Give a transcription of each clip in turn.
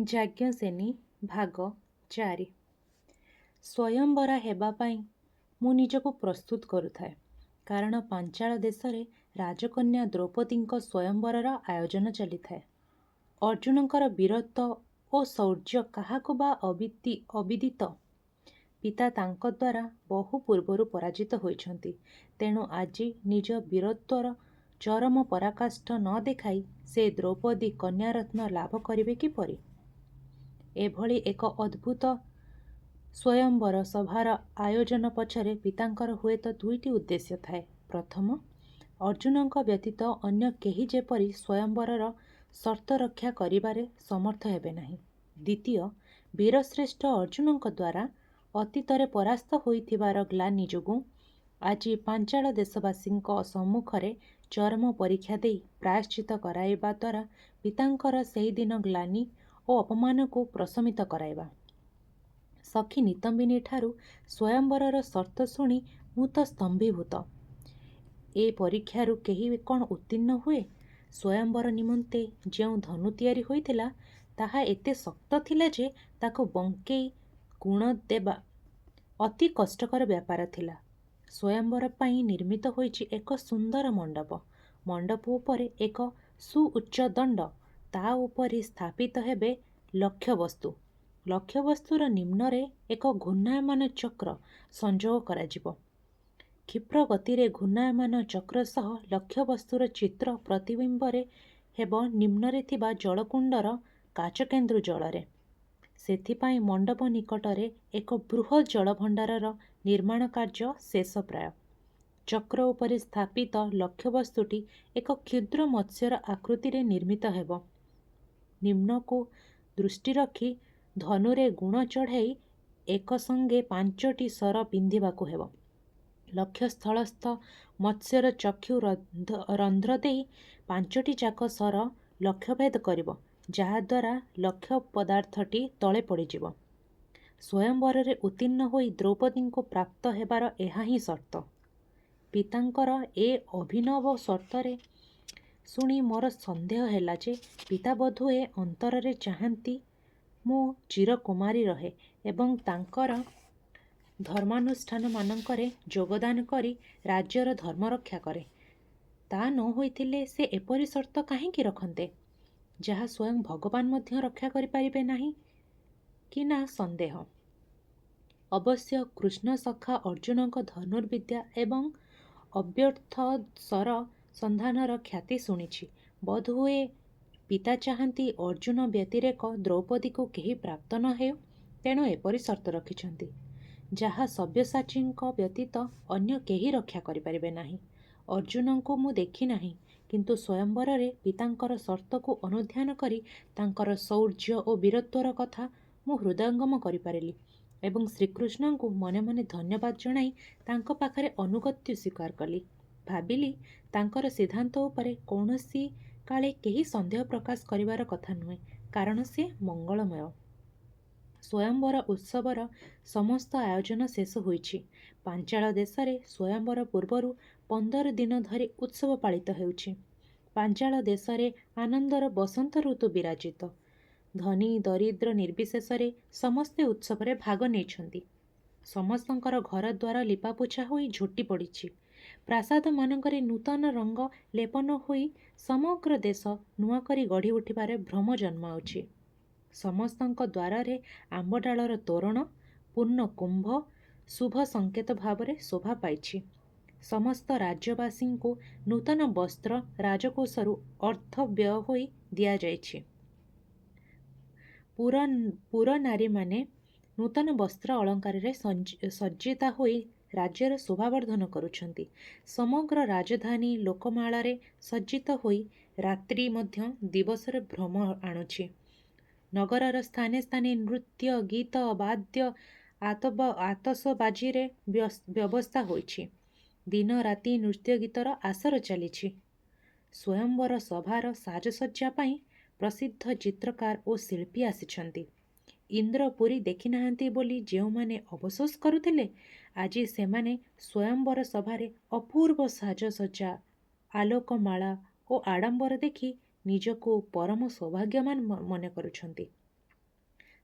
ଯାଜ୍ଞସେନୀ ଭାଗ 4। ସ୍ୱୟଂବର ହେବା ପାଇଁ ମୁଁ ନିଜକୁ ପ୍ରସ୍ତୁତ କରୁଥାଏ, କାରଣ ପାଞ୍ଚାଳ ଦେଶରେ ରାଜକନ୍ୟା ଦ୍ରୌପଦୀଙ୍କ ସ୍ୱୟଂବରର ଆୟୋଜନ ଚାଲିଥାଏ। ଅର୍ଜୁନଙ୍କର ବୀରତ୍ୱ ଓ ଶୌର୍ଯ୍ୟ କାହାକୁ ବା ଅବିଦିତ? ପିତା ତାଙ୍କ ଦ୍ୱାରା ବହୁ ପୂର୍ବରୁ ପରାଜିତ ହୋଇଛନ୍ତି। ତେଣୁ ଆଜି ନିଜ ବୀରତ୍ୱର ଚରମ ପରାକାଷ୍ଠ ନ ଦେଖାଇ ସେ ଦ୍ରୌପଦୀ କନ୍ୟାରତ୍ନ ଲାଭ କରିବେ କିପରି? ଏଭଳି ଏକ ଅଦ୍ଭୁତ ସ୍ୱୟଂବର ସଭାର ଆୟୋଜନ ପଛରେ ପିତାଙ୍କର ହୁଏତ ଦୁଇଟି ଉଦ୍ଦେଶ୍ୟ ଥାଏ। ପ୍ରଥମ, ଅର୍ଜୁନଙ୍କ ବ୍ୟତୀତ ଅନ୍ୟ କେହି ଯେପରି ସ୍ୱୟଂବରର ସର୍ତ୍ତ ରକ୍ଷା କରିବାରେ ସମର୍ଥ ହେବେ ନାହିଁ। ଦ୍ୱିତୀୟ, ବୀରଶ୍ରେଷ୍ଠ ଅର୍ଜୁନଙ୍କ ଦ୍ୱାରା ଅତୀତରେ ପରାସ୍ତ ହୋଇଥିବାର ଗ୍ଳାନି ଯୋଗୁଁ ଆଜି ପାଞ୍ଚାଳ ଦେଶବାସୀଙ୍କ ସମ୍ମୁଖରେ ଚରମ ପରୀକ୍ଷା ଦେଇ ପ୍ରାୟଶ୍ଚିତ କରାଇବା ଦ୍ୱାରା ପିତାଙ୍କର ସେହିଦିନ ଗ୍ଳାନି ଓ ଅପମାନକୁ ପ୍ରଶମିତ କରାଇବା। ସଖୀ ନିତମ୍ବିନୀଠାରୁ ସ୍ୱୟଂବରର ସର୍ତ୍ତ ଶୁଣି ମୁଁ ତ ସ୍ତମ୍ଭୀଭୂତ। ଏ ପରୀକ୍ଷାରୁ କେହି କ'ଣ ଉତ୍ତୀର୍ଣ୍ଣ ହୁଏ? ସ୍ୱୟଂବର ନିମନ୍ତେ ଯେଉଁ ଧନୁ ତିଆରି ହୋଇଥିଲା, ତାହା ଏତେ ଶକ୍ତ ଥିଲା ଯେ ତାକୁ ବଙ୍କେଇ ଗୁଣ ଦେବା ଅତି କଷ୍ଟକର ବ୍ୟାପାର ଥିଲା। ସ୍ୱୟଂବର ପାଇଁ ନିର୍ମିତ ହୋଇଛି ଏକ ସୁନ୍ଦର ମଣ୍ଡପ। ମଣ୍ଡପ ଉପରେ ଏକ ସୁଉଚ୍ଚ ଦଣ୍ଡ, ତା ଉପରେ ସ୍ଥାପିତ ହେବେ ଲକ୍ଷ୍ୟବସ୍ତୁ। ଲକ୍ଷ୍ୟବସ୍ତୁର ନିମ୍ନରେ ଏକ ଘୂର୍ଣ୍ଣାୟମାନ ଚକ୍ର ସଂଯୋଗ କରାଯିବ। କ୍ଷିପ୍ର ଗତିରେ ଘୂର୍ଣ୍ଣାୟମାନ ଚକ୍ର ସହ ଲକ୍ଷ୍ୟବସ୍ତୁର ଚିତ୍ର ପ୍ରତିବିମ୍ବରେ ହେବ ନିମ୍ନରେ ଥିବା ଜଳକୁଣ୍ଡର କାଚକେନ୍ଦୁ ଜଳରେ। ସେଥିପାଇଁ ମଣ୍ଡପ ନିକଟରେ ଏକ ବୃହତ୍ ଜଳଭଣ୍ଡାରର ନିର୍ମାଣ କାର୍ଯ୍ୟ ଶେଷ ପ୍ରାୟ। ଚକ୍ର ଉପରେ ସ୍ଥାପିତ ଲକ୍ଷ୍ୟବସ୍ତୁଟି ଏକ କ୍ଷୁଦ୍ର ମତ୍ସ୍ୟର ଆକୃତିରେ ନିର୍ମିତ ହେବ। ନିମ୍ନକୁ ଦୃଷ୍ଟି ରଖି ଧନୁରେ ଗୁଣ ଚଢ଼ାଇ ଏକସଙ୍ଗେ 5ଟି ଶର ପିନ୍ଧିବାକୁ ହେବ। ଲକ୍ଷ୍ୟସ୍ଥଳସ୍ଥ ମତ୍ସ୍ୟର ଚକ୍ଷୁ ରନ୍ଧ୍ର ଦେଇ 5ଟି ଯାକ ଶର ଲକ୍ଷ୍ୟଭେଦ କରିବ, ଯାହାଦ୍ୱାରା ଲକ୍ଷ୍ୟ ପଦାର୍ଥଟି ତଳେ ପଡ଼ିଯିବ। ସ୍ୱୟଂବରରେ ଉତ୍ତୀର୍ଣ୍ଣ ହୋଇ ଦ୍ରୌପଦୀଙ୍କୁ ପ୍ରାପ୍ତ ହେବାର ଏହା ହିଁ ସର୍ତ୍ତ। ପିତାଙ୍କର ଏ ଅଭିନବ ସର୍ତ୍ତରେ ଶୁଣି ମୋର ସନ୍ଦେହ ହେଲା ଯେ ପିତା ବୋଧହୁଏ ଅନ୍ତରରେ ଚାହାନ୍ତି ମୁଁ ଚିରକୁମାରୀ ରହେ ଏବଂ ତାଙ୍କର ଧର୍ମାନୁଷ୍ଠାନମାନଙ୍କରେ ଯୋଗଦାନ କରି ରାଜ୍ୟର ଧର୍ମ ରକ୍ଷା କରେ। ତା ନ ହୋଇଥିଲେ ସେ ଏପରି ସର୍ତ୍ତ କାହିଁକି ରଖନ୍ତେ, ଯାହା ସ୍ୱୟଂ ଭଗବାନ ମଧ୍ୟ ରକ୍ଷା କରିପାରିବେ ନାହିଁ କି ନା ସନ୍ଦେହ। ଅବଶ୍ୟ କୃଷ୍ଣସଖା ଅର୍ଜୁନଙ୍କ ଧନୁର୍ବିଦ୍ୟା ଏବଂ ଅବ୍ୟର୍ଥ ଶର ସନ୍ଧାନର ଖ୍ୟାତି ଶୁଣିଛି। ବୋଧହୁଏ ପିତା ଚାହାନ୍ତି ଅର୍ଜୁନ ବ୍ୟତିରେକ ଦ୍ରୌପଦୀକୁ କେହି ପ୍ରାପ୍ତ ନ ହେଉ, ତେଣୁ ଏପରି ସର୍ତ୍ତ ରଖିଛନ୍ତି, ଯାହା ସବ୍ୟସାଚୀଙ୍କ ବ୍ୟତୀତ ଅନ୍ୟ କେହି ରକ୍ଷା କରିପାରିବେ ନାହିଁ। ଅର୍ଜୁନଙ୍କୁ ମୁଁ ଦେଖି ନାହିଁ, କିନ୍ତୁ ସ୍ୱୟଂବରରେ ପିତାଙ୍କର ସର୍ତ୍ତକୁ ଅନୁଧ୍ୟାନ କରି ତାଙ୍କର ଶୌର୍ଯ୍ୟ ଓ ବୀରତ୍ୱର କଥା ମୁଁ ହୃଦୟଙ୍ଗମ କରିପାରିଲି ଏବଂ ଶ୍ରୀକୃଷ୍ଣଙ୍କୁ ମନେ ମନେ ଧନ୍ୟବାଦ ଜଣାଇ ତାଙ୍କ ପାଖରେ ଅନୁଗତ୍ୟ ସ୍ୱୀକାର କଲି। ଭାବିଲି ତାଙ୍କର ସିଦ୍ଧାନ୍ତ ଉପରେ କୌଣସି କାଳେ କେହି ସନ୍ଦେହ ପ୍ରକାଶ କରିବାର କଥା ନୁହେଁ, କାରଣ ସେ ମଙ୍ଗଳମୟ। ସ୍ୱୟଂବର ଉତ୍ସବର ସମସ୍ତ ଆୟୋଜନ ଶେଷ ହୋଇଛି। ପାଞ୍ଚାଳ ଦେଶରେ ସ୍ୱୟଂବର ପୂର୍ବରୁ 15 ଦିନ ଧରି ଉତ୍ସବ ପାଳିତ ହେଉଛି। ପାଞ୍ଚାଳ ଦେଶରେ ଆନନ୍ଦର ବସନ୍ତ ଋତୁ ବିରାଜିତ। ଧନୀ ଦରିଦ୍ର ନିର୍ବିଶେଷରେ ସମସ୍ତେ ଉତ୍ସବରେ ଭାଗ ନେଇଛନ୍ତି। ସମସ୍ତଙ୍କର ଘର ଦ୍ୱାର ଲିପାପୋଛା ହୋଇ ଝୋଟି ପଡ଼ିଛି। ପ୍ରାସାଦମାନଙ୍କରେ ନୂତନ ରଙ୍ଗ ଲେପନ ହୋଇ ସମଗ୍ର ଦେଶ ନୂଆକରି ଗଢ଼ି ଉଠିବାରେ ଭ୍ରମ ଜନ୍ମାଉଛି। ସମସ୍ତଙ୍କ ଦ୍ୱାରରେ ଆମ୍ବଡାଳର ତୋରଣ ପୂର୍ଣ୍ଣ କୁମ୍ଭ ଶୁଭ ସଂକେତ ଭାବରେ ଶୋଭା ପାଇଛି। ସମସ୍ତ ରାଜ୍ୟବାସୀଙ୍କୁ ନୂତନ ବସ୍ତ୍ର ରାଜକୋଷରୁ ଅର୍ଥ ବ୍ୟୟ ହୋଇ ଦିଆଯାଇଛି। ପୁରନାରୀମାନେ ନୂତନ ବସ୍ତ୍ର ଅଳଙ୍କାରରେ ସଜ୍ଜିତା ହୋଇ ରାଜ୍ୟର ଶୋଭାବର୍ଦ୍ଧନ କରୁଛନ୍ତି। ସମଗ୍ର ରାଜଧାନୀ ଲୋକମାଳାରେ ସଜ୍ଜିତ ହୋଇ ରାତ୍ରି ମଧ୍ୟ ଦିବସରେ ଭ୍ରମ ଆଣୁଛି। ନଗରର ସ୍ଥାନେ ସ୍ଥାନେ ନୃତ୍ୟ ଗୀତ ବାଦ୍ୟ ଆତସବାଜିରେ ବ୍ୟବସ୍ଥା ହୋଇଛି। ଦିନ ରାତି ନୃତ୍ୟ ଗୀତର ଆସର ଚାଲିଛି। ସ୍ୱୟଂବର ସଭାର ସାଜସଜ୍ଜା ପାଇଁ ପ୍ରସିଦ୍ଧ ଚିତ୍ରକାର ଓ ଶିଳ୍ପୀ ଆସିଛନ୍ତି। ଇନ୍ଦ୍ର ପୁରୀ ଦେଖିନାହାନ୍ତି ବୋଲି ଯେଉଁମାନେ ଅଫସୋସ କରୁଥିଲେ, ଆଜି ସେମାନେ ସ୍ୱୟଂବର ସଭାରେ ଅପୂର୍ବ ସାଜସଜ୍ଜା, ଆଲୋକମାଳା ଓ ଆଡ଼ମ୍ବର ଦେଖି ନିଜକୁ ପରମ ସୌଭାଗ୍ୟବାନ ମନେ କରୁଛନ୍ତି।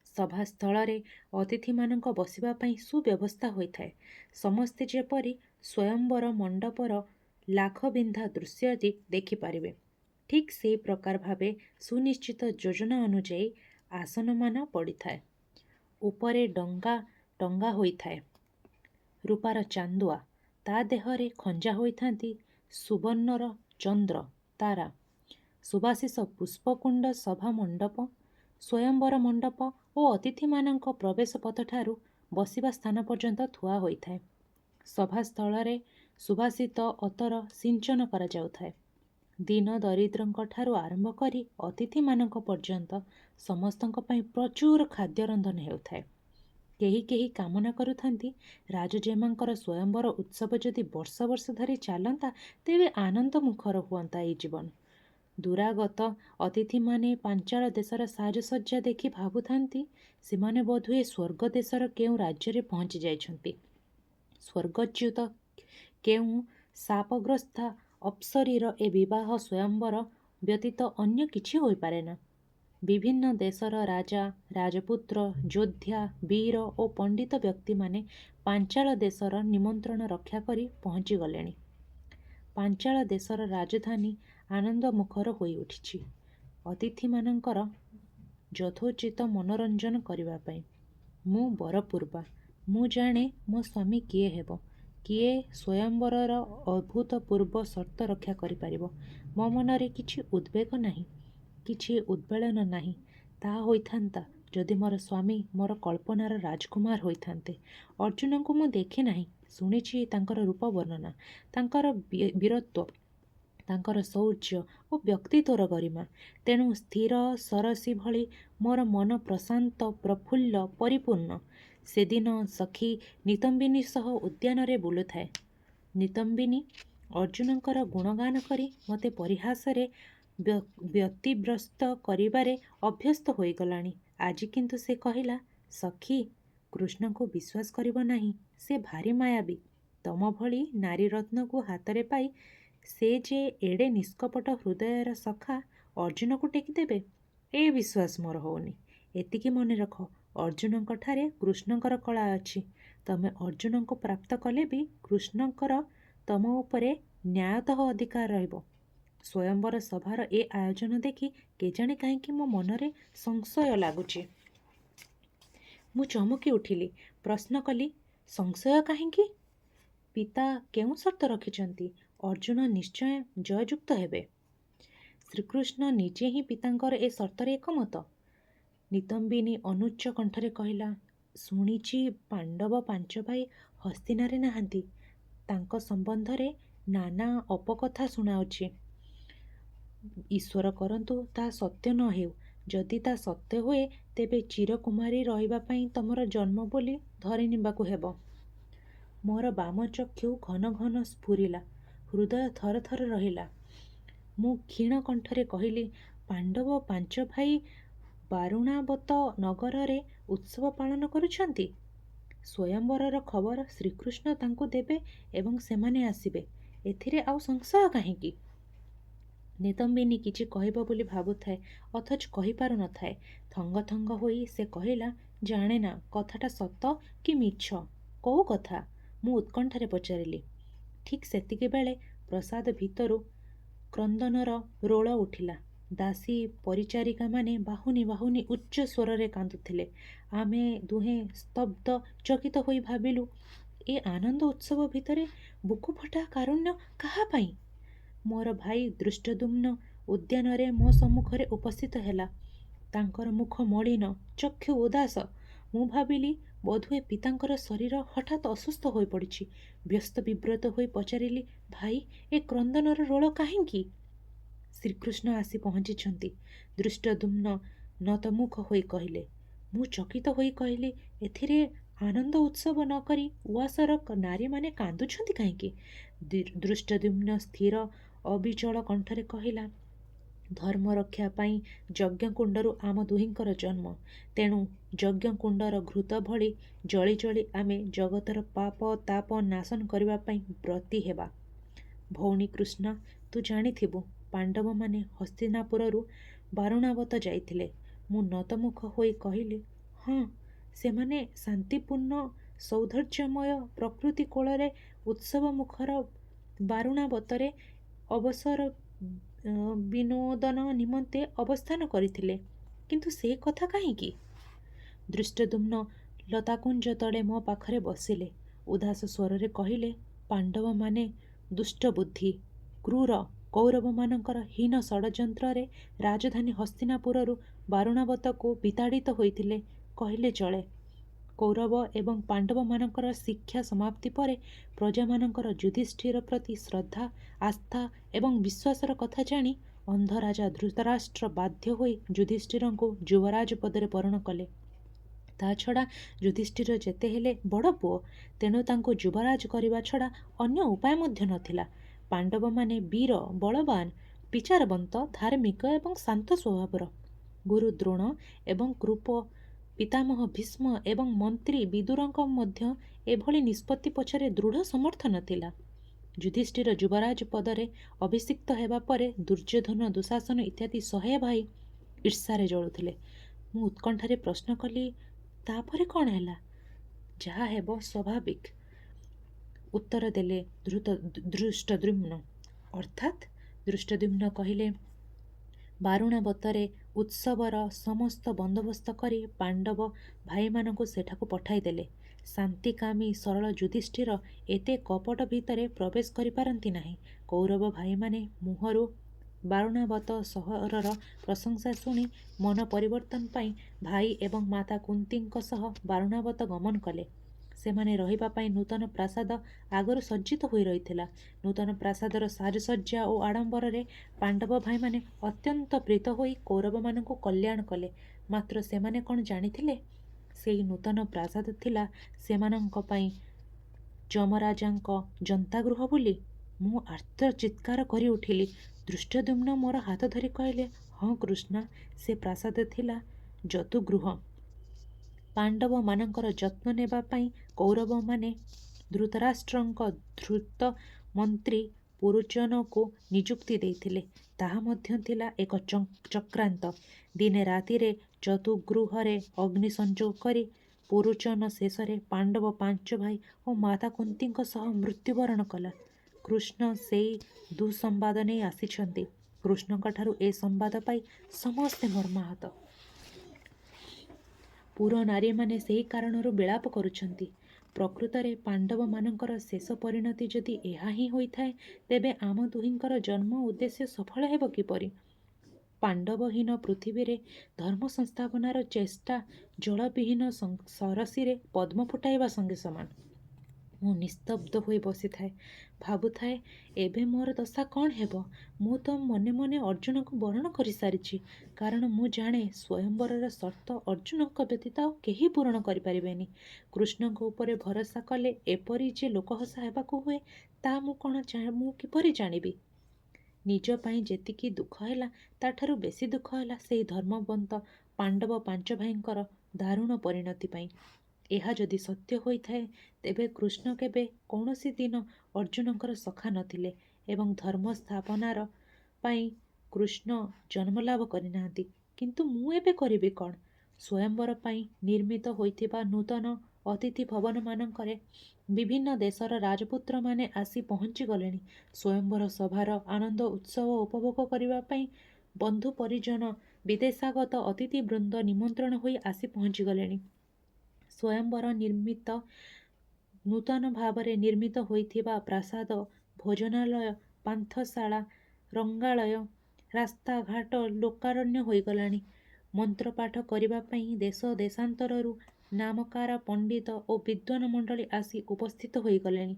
ସଭାସ୍ଥଳରେ ଅତିଥିମାନଙ୍କ ବସିବା ପାଇଁ ସୁବ୍ୟବସ୍ଥା ହୋଇଥାଏ। ସମସ୍ତେ ଯେପରି ସ୍ୱୟଂବର ମଣ୍ଡପର ଲାଖବିନ୍ଧା ଦୃଶ୍ୟଟି ଦେଖିପାରିବେ, ଠିକ୍ ସେହି ପ୍ରକାର ଭାବେ ସୁନିଶ୍ଚିତ ଯୋଜନା ଅନୁଯାୟୀ ଆସନମାନ ପଡ଼ିଥାଏ। ଉପରେ ଡଙ୍ଗା ଟଙ୍ଗା ହୋଇଥାଏ ରୂପାର ଚାନ୍ଦୁଆ, ତା ଦେହରେ ଖଞ୍ଜା ହୋଇଥାନ୍ତି ସୁବର୍ଣ୍ଣର ଚନ୍ଦ୍ର ତାରା। ସୁବାସିଷ ପୁଷ୍ପକୁଣ୍ଡ ସଭା ମଣ୍ଡପ, ସ୍ୱୟଂବର ମଣ୍ଡପ ଓ ଅତିଥିମାନଙ୍କ ପ୍ରବେଶ ପଥଠାରୁ ବସିବା ସ୍ଥାନ ପର୍ଯ୍ୟନ୍ତ ଥୁଆ ହୋଇଥାଏ। ସଭାସ୍ଥଳରେ ସୁବାସିତ ଅତର ସିଞ୍ଚନ କରାଯାଉଥାଏ। ଦୀନ ଦରିଦ୍ରଙ୍କ ଠାରୁ ଆରମ୍ଭ କରି ଅତିଥିମାନଙ୍କ ପର୍ଯ୍ୟନ୍ତ ସମସ୍ତଙ୍କ ପାଇଁ ପ୍ରଚୁର ଖାଦ୍ୟ ରନ୍ଧନ ହେଉଥାଏ। କେହି କେହି କାମନା କରୁଥାନ୍ତି ରାଜଜେମାଙ୍କର ସ୍ୱୟଂବର ଉତ୍ସବ ଯଦି ବର୍ଷ ବର୍ଷ ଧରି ଚାଲନ୍ତା ତେବେ ଆନନ୍ଦ ମୁଖର ହୁଅନ୍ତା ଏଇ ଜୀବନ। ଦୂରାଗତ ଅତିଥିମାନେ ପାଞ୍ଚାଳ ଦେଶର ସାଜସଜ୍ଜା ଦେଖି ଭାବୁଥାନ୍ତି ସେମାନେ ବୋଧହୁଏ ସ୍ୱର୍ଗ ଦେଶର କେଉଁ ରାଜ୍ୟରେ ପହଞ୍ଚି ଯାଇଛନ୍ତି। ସ୍ୱର୍ଗଚ୍ୟୁତ କେଉଁ ଶାପଗ୍ରସ୍ତା ଅପ୍ସରୀର ଏ ବିବାହ ସ୍ୱୟଂବର ବ୍ୟତୀତ ଅନ୍ୟ କିଛି ହୋଇପାରେ ନା। ବିଭିନ୍ନ ଦେଶର ରାଜା, ରାଜପୁତ୍ର, ଯୋଦ୍ଧା, ବୀର ଓ ପଣ୍ଡିତ ବ୍ୟକ୍ତିମାନେ ପାଞ୍ଚାଳ ଦେଶର ନିମନ୍ତ୍ରଣ ରକ୍ଷା କରି ପହଞ୍ଚି ଗଲେଣି। ପାଞ୍ଚାଳ ଦେଶର ରାଜଧାନୀ ଆନନ୍ଦ ମୁଖର ହୋଇ ଉଠିଛି ଅତିଥିମାନଙ୍କର ଯଥୋଚିତ ମନୋରଞ୍ଜନ କରିବା ପାଇଁ। ମୁଁ ବରପୂର୍ବା, ମୁଁ ଜାଣେ ମୋ ସ୍ୱାମୀ କିଏ ହେବ, କିଏ ସ୍ୱୟଂବରର ଅଭୂତପୂର୍ବ ସର୍ତ୍ତ ରକ୍ଷା କରିପାରିବ। ମୋ ମନରେ କିଛି ଉଦ୍ବେଗ ନାହିଁ, କିଛି ଉଦ୍ବେଳନ ନାହିଁ। ତାହା ହୋଇଥାନ୍ତା ଯଦି ମୋର ସ୍ୱାମୀ ମୋର କଳ୍ପନାର ରାଜକୁମାର ହୋଇଥାନ୍ତେ। ଅର୍ଜୁନଙ୍କୁ ମୁଁ ଦେଖେ ନାହିଁ, ଶୁଣିଛି ତାଙ୍କର ରୂପ ବର୍ଣ୍ଣନା, ତାଙ୍କର ବୀରତ୍ୱ, ତାଙ୍କର ଶୌର୍ଯ୍ୟ ଓ ବ୍ୟକ୍ତିତ୍ୱର ଗରିମା। ତେଣୁ ସ୍ଥିର ସରସୀ ଭଳି ମୋର ମନ ପ୍ରଶାନ୍ତ, ପ୍ରଫୁଲ୍ଲ, ପରିପୂର୍ଣ୍ଣ। ସେଦିନ ସଖୀ ନିତମ୍ବିନୀ ସହ ଉଦ୍ୟାନରେ ବୁଲୁଥାଏ। ନିତମ୍ବିନୀ ଅର୍ଜୁନଙ୍କର ଗୁଣଗାନ କରି ମୋତେ ପରିହାସରେ ବ୍ୟତିବ୍ୟସ୍ତ କରିବାରେ ଅଭ୍ୟସ୍ତ ହୋଇଗଲାଣି। ଆଜି କିନ୍ତୁ ସେ କହିଲା, ସଖୀ, କୃଷ୍ଣଙ୍କୁ ବିଶ୍ୱାସ କରିବ ନାହିଁ, ସେ ଭାରି ମାୟାବୀ। ତମ ଭଳି ନାରୀରତ୍ନକୁ ହାତରେ ପାଇ ସେ ଯେ ଏଡ଼େ ନିଷ୍କପଟ ହୃଦୟର ସଖା ଅର୍ଜୁନକୁ ଟେକିଦେବେ, ଏ ବିଶ୍ୱାସ ମୋର ହେଉନି। ଏତିକି ମନେ ରଖ, ଅର୍ଜୁନଙ୍କ ଠାରେ କୃଷ୍ଣଙ୍କର କଳା ଅଛି। ତମେ ଅର୍ଜୁନଙ୍କୁ ପ୍ରାପ୍ତ କଲେ ବି କୃଷ୍ଣଙ୍କର ତମ ଉପରେ ନ୍ୟାୟତଃ ଅଧିକାର ରହିବ। ସ୍ୱୟଂବର ସଭାର ଏ ଆୟୋଜନ ଦେଖି କେଜାଣି କାହିଁକି ମୋ ମନରେ ସଂଶୟ ଲାଗୁଛି। ମୁଁ ଚମକି ଉଠିଲି, ପ୍ରଶ୍ନ କଲି, ସଂଶୟ କାହିଁକି? ପିତା କେଉଁ ସର୍ତ୍ତ ରଖିଛନ୍ତି? ଅର୍ଜୁନ ନିଶ୍ଚୟ ଜୟଯୁକ୍ତ ହେବେ। ଶ୍ରୀକୃଷ୍ଣ ନିଜେ ହିଁ ପିତାଙ୍କର ଏ ସର୍ତ୍ତରେ ଏକମତ। ନିତମ୍ବିନୀ ଅନୁଚ୍ଚ କଣ୍ଠରେ କହିଲା, ଶୁଣିଛି ପାଣ୍ଡବ ପାଞ୍ଚ ଭାଇ ହସ୍ତିନାରେ ନାହାନ୍ତି। ତାଙ୍କ ସମ୍ବନ୍ଧରେ ନାନା ଅପକଥା ଶୁଣାଉଛି। ଈଶ୍ୱର କରନ୍ତୁ ତାହା ସତ୍ୟ ନ ହେଉ। ଯଦି ତା ସତ୍ୟ ହୁଏ ତେବେ ଚିରକୁମାରୀ ରହିବା ପାଇଁ ତମର ଜନ୍ମ ବୋଲି ଧରି ନେବାକୁ ହେବ। ମୋର ବାମ ଚକ୍ଷୁ ଘନ ଘନ ସ୍ଫୁରିଲା, ହୃଦୟ ଥର ଥର ରହିଲା। ମୁଁ କ୍ଷୀଣ କଣ୍ଠରେ କହିଲି, ପାଣ୍ଡବ ପାଞ୍ଚ ଭାଇ ବାରୁଣାବତ ନଗରରେ ଉତ୍ସବ ପାଳନ କରୁଛନ୍ତି। ସ୍ୱୟଂବରର ଖବର ଶ୍ରୀକୃଷ୍ଣ ତାଙ୍କୁ ଦେବେ ଏବଂ ସେମାନେ ଆସିବେ। ଏଥିରେ ଆଉ ସଂଶୟ କାହିଁକି? ନିତମ୍ବିନୀ କିଛି କହିବ ବୋଲି ଭାବୁଥାଏ, ଅଥଚ କହିପାରୁନଥାଏ। ଥଙ୍ଗ ଥଙ୍ଗ ହୋଇ ସେ କହିଲା, ଜାଣେ ନା କଥାଟା ସତ କି ମିଛ। କୋଉ କଥା? ମୁଁ ଉତ୍କଣ୍ଠାରେ ପଚାରିଲି। ଠିକ୍ ସେତିକିବେଳେ ପ୍ରସାଦ ଭିତରୁ କ୍ରନ୍ଦନର ରୋଳ ଉଠିଲା। ଦାସୀ ପରିଚାରିକାମାନେ ବାହୁନି ବାହୁନି ଉଚ୍ଚ ସ୍ୱରରେ କାନ୍ଦୁଥିଲେ। ଆମେ ଦୁହେଁ ସ୍ତବ୍ଧ ଚକିତ ହୋଇ ଭାବିଲୁ, ଏ ଆନନ୍ଦ ଉତ୍ସବ ଭିତରେ ବୁକୁଫଟା କାରୁଣ୍ୟ କାହା ପାଇଁ? ମୋର ଭାଇ ଧୃଷ୍ଟଦ୍ୟୁମ୍ନ ଉଦ୍ୟାନରେ ମୋ ସମ୍ମୁଖରେ ଉପସ୍ଥିତ ହେଲା। ତାଙ୍କର ମୁଖ ମଳିନ, ଚକ୍ଷୁ ଉଦାସ। ମୁଁ ଭାବିଲି ବୋଧହୁଏ ପିତାଙ୍କର ଶରୀର ହଠାତ୍ ଅସୁସ୍ଥ ହୋଇପଡ଼ିଛି। ବ୍ୟସ୍ତ ବିବ୍ରତ ହୋଇ ପଚାରିଲି, ଭାଇ, ଏ କ୍ରନ୍ଦନର ରୋଳ କାହିଁକି? ଶ୍ରୀକୃଷ୍ଣ ଆସି ପହଞ୍ଚିଛନ୍ତି, ଧୃଷ୍ଟଦ୍ୟୁମ୍ନ ନତମୁଖ ହୋଇ କହିଲେ। ମୁଁ ଚକିତ ହୋଇ କହିଲି, ଏଥିରେ ଆନନ୍ଦ ଉତ୍ସବ ନ କରି ଉଆସର ନାରୀମାନେ କାନ୍ଦୁଛନ୍ତି କାହିଁକି? ଧୃଷ୍ଟଦ୍ୟୁମ୍ନ ସ୍ଥିର ଅବିଚଳ କଣ୍ଠରେ କହିଲା, ଧର୍ମ ରକ୍ଷା ପାଇଁ ଯଜ୍ଞକୁଣ୍ଡରୁ ଆମ ଦୁହିଁଙ୍କର ଜନ୍ମ। ତେଣୁ ଯଜ୍ଞକୁଣ୍ଡର ଘୃତ ଭଳି ଜଳି ଜଳି ଆମେ ଜଗତର ପାପ ତାପ ନାଶନ କରିବା ପାଇଁ ବ୍ରତୀ ହେବା। ଭଉଣୀ କୃଷ୍ଣ, ତୁ ଜାଣିଥିବୁ ପାଣ୍ଡବମାନେ ହସ୍ତିନାପୁରରୁ ବାରୁଣାବତ ଯାଇଥିଲେ। ମୁଁ ନତମୁଖ ହୋଇ କହିଲି, ହଁ, ସେମାନେ ଶାନ୍ତିପୂର୍ଣ୍ଣ ସୌନ୍ଦର୍ଯ୍ୟମୟ ପ୍ରକୃତି କୋଳରେ ଉତ୍ସବ ମୁଖର ବାରୁଣାବତରେ ଅବସର ବିନୋଦନ ନିମନ୍ତେ ଅବସ୍ଥାନ କରିଥିଲେ। କିନ୍ତୁ ସେ କଥା କାହିଁକି? ଦୃଷ୍ଟଦ୍ୟୁମ୍ନ ଲତାକୁଞ୍ଜ ତଳେ ମୋ ପାଖରେ ବସିଲେ। ଉଦାସ ସ୍ୱରରେ କହିଲେ, ପାଣ୍ଡବମାନେ ଦୁଷ୍ଟବୁଦ୍ଧି, କ୍ରୂର, କୌରବମାନଙ୍କର ହୀନ ଷଡ଼ଯନ୍ତ୍ରରେ ରାଜଧାନୀ ହସ୍ତିନାପୁରରୁ ବାରୁଣାବତକୁ ବିତାଡ଼ିତ ହୋଇଥିଲେ କହିଲେ ଚଳେ। କୌରବ ଏବଂ ପାଣ୍ଡବମାନଙ୍କର ଶିକ୍ଷା ସମାପ୍ତି ପରେ ପ୍ରଜାମାନଙ୍କର ଯୁଧିଷ୍ଠିର ପ୍ରତି ଶ୍ରଦ୍ଧା, ଆସ୍ଥା ଏବଂ ବିଶ୍ୱାସର କଥା ଜାଣି ଅନ୍ଧ ରାଜା ଧୃତରାଷ୍ଟ୍ର ବାଧ୍ୟ ହୋଇ ଯୁଧିଷ୍ଠିରଙ୍କୁ ଯୁବରାଜ ପଦରେ ବରଣ କଲେ। ତା ଛଡ଼ା ଯୁଧିଷ୍ଠିର ଯେତେ ହେଲେ ବଡ଼ ପୁଅ, ତେଣୁ ତାଙ୍କୁ ଯୁବରାଜ କରିବା ଛଡ଼ା ଅନ୍ୟ ଉପାୟ ମଧ୍ୟ ନଥିଲା। ପାଣ୍ଡବମାନେ ବୀର, ବଳବାନ, ବିଚାରବନ୍ତ, ଧାର୍ମିକ ଏବଂ ଶାନ୍ତ ସ୍ୱଭାବର। ଗୁରୁ ଦ୍ରୋଣ ଏବଂ କୃପ, ପିତାମହ ଭୀଷ୍ମ ଏବଂ ମନ୍ତ୍ରୀ ବିଦୁରଙ୍କ ମଧ୍ୟ ଏଭଳି ନିଷ୍ପତ୍ତି ପଛରେ ଦୃଢ଼ ସମର୍ଥନ ଥିଲା। ଯୁଧିଷ୍ଠିର ଯୁବରାଜ ପଦରେ ଅଭିଷିକ୍ତ ହେବା ପରେ ଦୁର୍ଯ୍ୟୋଧନ, ଦୁଶାସନ ଇତ୍ୟାଦି 100 ଭାଇ ଈର୍ଷାରେ ଜଳୁଥିଲେ। ମୁଁ ଉତ୍କଣ୍ଠାରେ ପ୍ରଶ୍ନ କଲି, ତାପରେ କ'ଣ ହେଲା? ଯାହା ହେବ ସ୍ୱାଭାବିକ, ଉତ୍ତର ଦେଲେ ଧୃଷ୍ଟଦ୍ୟୁମ୍ନ। ଅର୍ଥାତ୍? ଧୃଷ୍ଟଦ୍ୟୁମ୍ନ କହିଲେ, ବାରୁଣାବତରେ ଉତ୍ସବର ସମସ୍ତ ବନ୍ଦୋବସ୍ତ କରି ପାଣ୍ଡବ ଭାଇମାନଙ୍କୁ ସେଠାକୁ ପଠାଇଦେଲେ। ଶାନ୍ତିକାମୀ ସରଳ ଯୁଧିଷ୍ଠିର ଏତେ କପଟ ଭିତରେ ପ୍ରବେଶ କରିପାରନ୍ତି ନାହିଁ। କୌରବ ଭାଇମାନେ ମୁହଁରୁ ବାରୁଣାବତ ସହରର ପ୍ରଶଂସା ଶୁଣି ମନ ପରିବର୍ତ୍ତନ ପାଇଁ ଭାଇ ଏବଂ ମାତା କୁନ୍ତୀଙ୍କ ସହ ବାରୁଣାବତ ଗମନ କଲେ। ସେମାନେ ରହିବା ପାଇଁ ନୂତନ ପ୍ରାସାଦ ଆଗରୁ ସଜ୍ଜିତ ହୋଇ ରହିଥିଲା। ନୂତନ ପ୍ରାସାଦର ସାଜସଜ୍ଜା ଓ ଆଡ଼ମ୍ବରରେ ପାଣ୍ଡବ ଭାଇମାନେ ଅତ୍ୟନ୍ତ ପ୍ରୀତ ହୋଇ କୌରବମାନଙ୍କୁ କଲ୍ୟାଣ କଲେ। ମାତ୍ର ସେମାନେ କ'ଣ ଜାଣିଥିଲେ, ସେଇ ନୂତନ ପ୍ରାସାଦ ଥିଲା ସେମାନଙ୍କ ପାଇଁ ଯମରାଜାଙ୍କ ଯନ୍ତାଗୃହ ବୋଲି? ମୁଁ ଆର୍ତ୍ତ ଚିତ୍କାର କରି ଉଠିଲି। ଧୃଷ୍ଟଦ୍ୟୁମ୍ନ ମୋର ହାତ ଧରି କହିଲେ, ହଁ କୃଷ୍ଣା, ସେ ପ୍ରାସାଦ ଥିଲା ଯତୁଗୃହ। ପାଣ୍ଡବମାନଙ୍କର ଯତ୍ନ ନେବା ପାଇଁ କୌରବମାନେ ଧୃତରାଷ୍ଟ୍ରଙ୍କ ଧୃତ ମନ୍ତ୍ରୀ ପୁରୁଚନକୁ ନିଯୁକ୍ତି ଦେଇଥିଲେ। ତାହା ମଧ୍ୟ ଥିଲା ଏକ ଚକ୍ରାନ୍ତ। ଦିନେ ରାତିରେ ଯତୁଗୃହରେ ଅଗ୍ନି ସଂଯୋଗ କରି ପୁରୁଚନ ଶେଷରେ ପାଣ୍ଡବ 5 ଭାଇ ଓ ମାତା କୁନ୍ତୀଙ୍କ ସହ ମୃତ୍ୟୁବରଣ କଲା। କୃଷ୍ଣ ସେଇ ଦୁଃସମ୍ବାଦ ନେଇ ଆସିଛନ୍ତି। କୃଷ୍ଣଙ୍କଠାରୁ ଏ ସମ୍ବାଦ ପାଇ ସମସ୍ତେ ମର୍ମାହତ। ପୁର ନାରୀମାନେ ସେହି କାରଣରୁ ବିଳାପ କରୁଛନ୍ତି। ପ୍ରକୃତରେ ପାଣ୍ଡବମାନଙ୍କର ଶେଷ ପରିଣତି ଯଦି ଏହା ହିଁ ହୋଇଥାଏ, ତେବେ ଆମ ଦୁହିଁଙ୍କର ଜନ୍ମ ଉଦ୍ଦେଶ୍ୟ ସଫଳ ହେବ କିପରି? ପାଣ୍ଡବହୀନ ପୃଥିବୀରେ ଧର୍ମ ସଂସ୍ଥାପନାର ଚେଷ୍ଟା ଜଳବିହୀନ ସରସୀରେ ପଦ୍ମ ଫୁଟାଇବା ସଙ୍ଗେ ସମାନ। ମୁଁ ନିସ୍ତବ୍ଧ ହୋଇ ବସିଥାଏ। ଭାବୁଥାଏ, ଏବେ ମୋର ଦଶା କ'ଣ ହେବ? ମୁଁ ତ ମନେ ମନେ ଅର୍ଜୁନକୁ ବରଣ କରିସାରିଛି। କାରଣ ମୁଁ ଜାଣେ ସ୍ୱୟଂବରର ସର୍ତ୍ତ ଅର୍ଜୁନଙ୍କ ବ୍ୟତୀତ ଆଉ କେହି ପୂରଣ କରିପାରିବେନି। କୃଷ୍ଣଙ୍କ ଉପରେ ଭରସା କଲେ ଏପରି ଯେ ଲୋକହସା ହେବାକୁ ହୁଏ, ତା ମୁଁ କିପରି ଜାଣିବି? ନିଜ ପାଇଁ ଯେତିକି ଦୁଃଖ ହେଲା, ତାଠାରୁ ବେଶୀ ଦୁଃଖ ହେଲା ସେହି ଧର୍ମବନ୍ତ ପାଣ୍ଡବ 5 ଭାଇଙ୍କର ଦାରୁଣ ପରିଣତି ପାଇଁ। ଏହା ଯଦି ସତ୍ୟ ହୋଇଥାଏ, ତେବେ କୃଷ୍ଣ କେବେ କୌଣସି ଦିନ ଅର୍ଜୁନଙ୍କର ସଖା ନଥିଲେ ଏବଂ ଧର୍ମ ସ୍ଥାପନାର ପାଇଁ କୃଷ୍ଣ ଜନ୍ମଲାଭ କରିନାହାନ୍ତି। କିନ୍ତୁ ମୁଁ ଏବେ କରିବି କ'ଣ? ସ୍ୱୟଂବର ପାଇଁ ନିର୍ମିତ ହୋଇଥିବା ନୂତନ ଅତିଥି ଭବନମାନଙ୍କରେ ବିଭିନ୍ନ ଦେଶର ରାଜପୁତ୍ରମାନେ ଆସି ପହଞ୍ଚିଗଲେଣି। ସ୍ୱୟଂବର ସଭାର ଆନନ୍ଦ ଉତ୍ସବ ଉପଭୋଗ କରିବା ପାଇଁ ବନ୍ଧୁ ପରିଜନ, ବିଦେଶାଗତ ଅତିଥିବୃନ୍ଦ ନିମନ୍ତ୍ରଣ ହୋଇ ଆସି ପହଞ୍ଚିଗଲେଣି। ସ୍ୱୟଂବର ନୂତନ ଭାବରେ ନିର୍ମିତ ହୋଇଥିବା ପ୍ରାସାଦ, ଭୋଜନାଳୟ, ପାନ୍ଥଶାଳା, ରଙ୍ଗାଳୟ, ରାସ୍ତାଘାଟ ଲୋକାରଣ୍ୟ ହୋଇଗଲାଣି। ମନ୍ତ୍ରପାଠ କରିବା ପାଇଁ ଦେଶ ଦେଶାନ୍ତରରୁ ନାମକାରା ପଣ୍ଡିତ ଓ ବିଦ୍ୱାନ ମଣ୍ଡଳୀ ଆସି ଉପସ୍ଥିତ ହୋଇଗଲେଣି।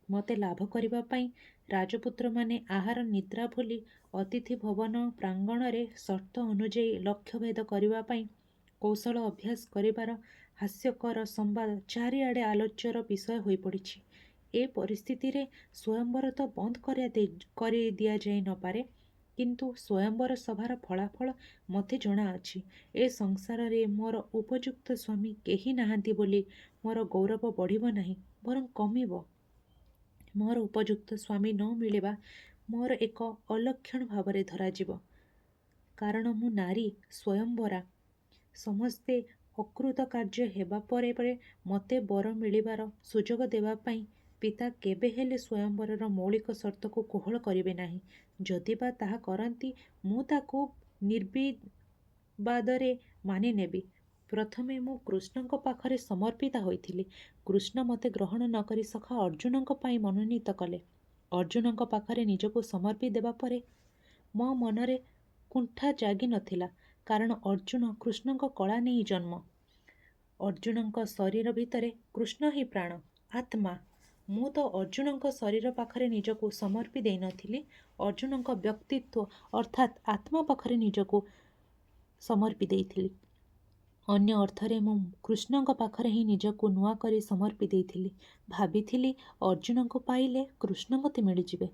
ମୋତେ ଲାଭ କରିବା ପାଇଁ ରାଜପୁତ୍ରମାନେ ଆହାର ନିଦ୍ରା ଭୁଲି ଅତିଥି ଭବନ ପ୍ରାଙ୍ଗଣରେ ସର୍ତ୍ତ ଅନୁଯାୟୀ ଲକ୍ଷ୍ୟଭେଦ କରିବା ପାଇଁ କୌଶଳ ଅଭ୍ୟାସ କରିବାର ହାସ୍ୟକର ସମ୍ବାଦ ଚାରିଆଡ଼େ ଆଲୋଚ୍ୟର ବିଷୟ ହୋଇପଡ଼ିଛି। ଏ ପରିସ୍ଥିତିରେ ସ୍ୱୟଂବର ତ ବନ୍ଦ କରିଦିଆଯାଇ ନପାରେ, କିନ୍ତୁ ସ୍ୱୟଂବର ସଭାର ଫଳାଫଳ ମୋତେ ଜଣାଅଛି। ଏ ସଂସାରରେ ମୋର ଉପଯୁକ୍ତ ସ୍ୱାମୀ କେହି ନାହାନ୍ତି ବୋଲି ମୋର ଗୌରବ ବଢ଼ିବ ନାହିଁ, ବରଂ କମିବ। ମୋର ଉପଯୁକ୍ତ ସ୍ୱାମୀ ନ ମିଳିବା ମୋର ଏକ ଅଲକ୍ଷଣ ଭାବରେ ଧରାଯିବ। କାରଣ ମୁଁ ନାରୀ, ସ୍ୱୟଂବରା। ସମସ୍ତେ ଅକୃତ କାର୍ଯ୍ୟ ହେବା ପରେ ପରେ ମୋତେ ବର ମିଳିବାର ସୁଯୋଗ ଦେବା ପାଇଁ ପିତା କେବେ ହେଲେ ସ୍ୱୟଂବରର ମୌଳିକ ସର୍ତ୍ତକୁ କୋହଳ କରିବେ ନାହିଁ। ଯଦି ବା ତାହା କରନ୍ତି, ମୁଁ ତାକୁ ନିର୍ବିବାଦରେ ମାନି ନେବି। ପ୍ରଥମେ ମୁଁ କୃଷ୍ଣଙ୍କ ପାଖରେ ସମର୍ପିତ ହୋଇଥିଲି। କୃଷ୍ଣ ମୋତେ ଗ୍ରହଣ ନ କରି ସଖା ଅର୍ଜୁନଙ୍କ ପାଇଁ ମନୋନୀତ କଲେ। ଅର୍ଜୁନଙ୍କ ପାଖରେ ନିଜକୁ ସମର୍ପି ଦେବା ପରେ ମୋ ମନରେ କୁଣ୍ଠା ଜାଗି ନଥିଲା, କାରଣ ଅର୍ଜୁନ କୃଷ୍ଣଙ୍କ କଳା ନେଇ ଜନ୍ମ। ଅର୍ଜୁନଙ୍କ ଶରୀର ଭିତରେ କୃଷ୍ଣ ହିଁ ପ୍ରାଣ, ଆତ୍ମା। ମୁଁ ତ ଅର୍ଜୁନଙ୍କ ଶରୀର ପାଖରେ ନିଜକୁ ସମର୍ପି ଦେଇନଥିଲି, ଅର୍ଜୁନଙ୍କ ବ୍ୟକ୍ତିତ୍ୱ ଅର୍ଥାତ୍ ଆତ୍ମା ପାଖରେ ନିଜକୁ ସମର୍ପି ଦେଇଥିଲି। ଅନ୍ୟ ଅର୍ଥରେ ମୁଁ କୃଷ୍ଣଙ୍କ ପାଖରେ ହିଁ ନିଜକୁ ନୂଆ କରି ସମର୍ପି ଦେଇଥିଲି। ଭାବିଥିଲି ଅର୍ଜୁନଙ୍କୁ ପାଇଲେ କୃଷ୍ଣ ମୋତେ ମିଳିଯିବେ।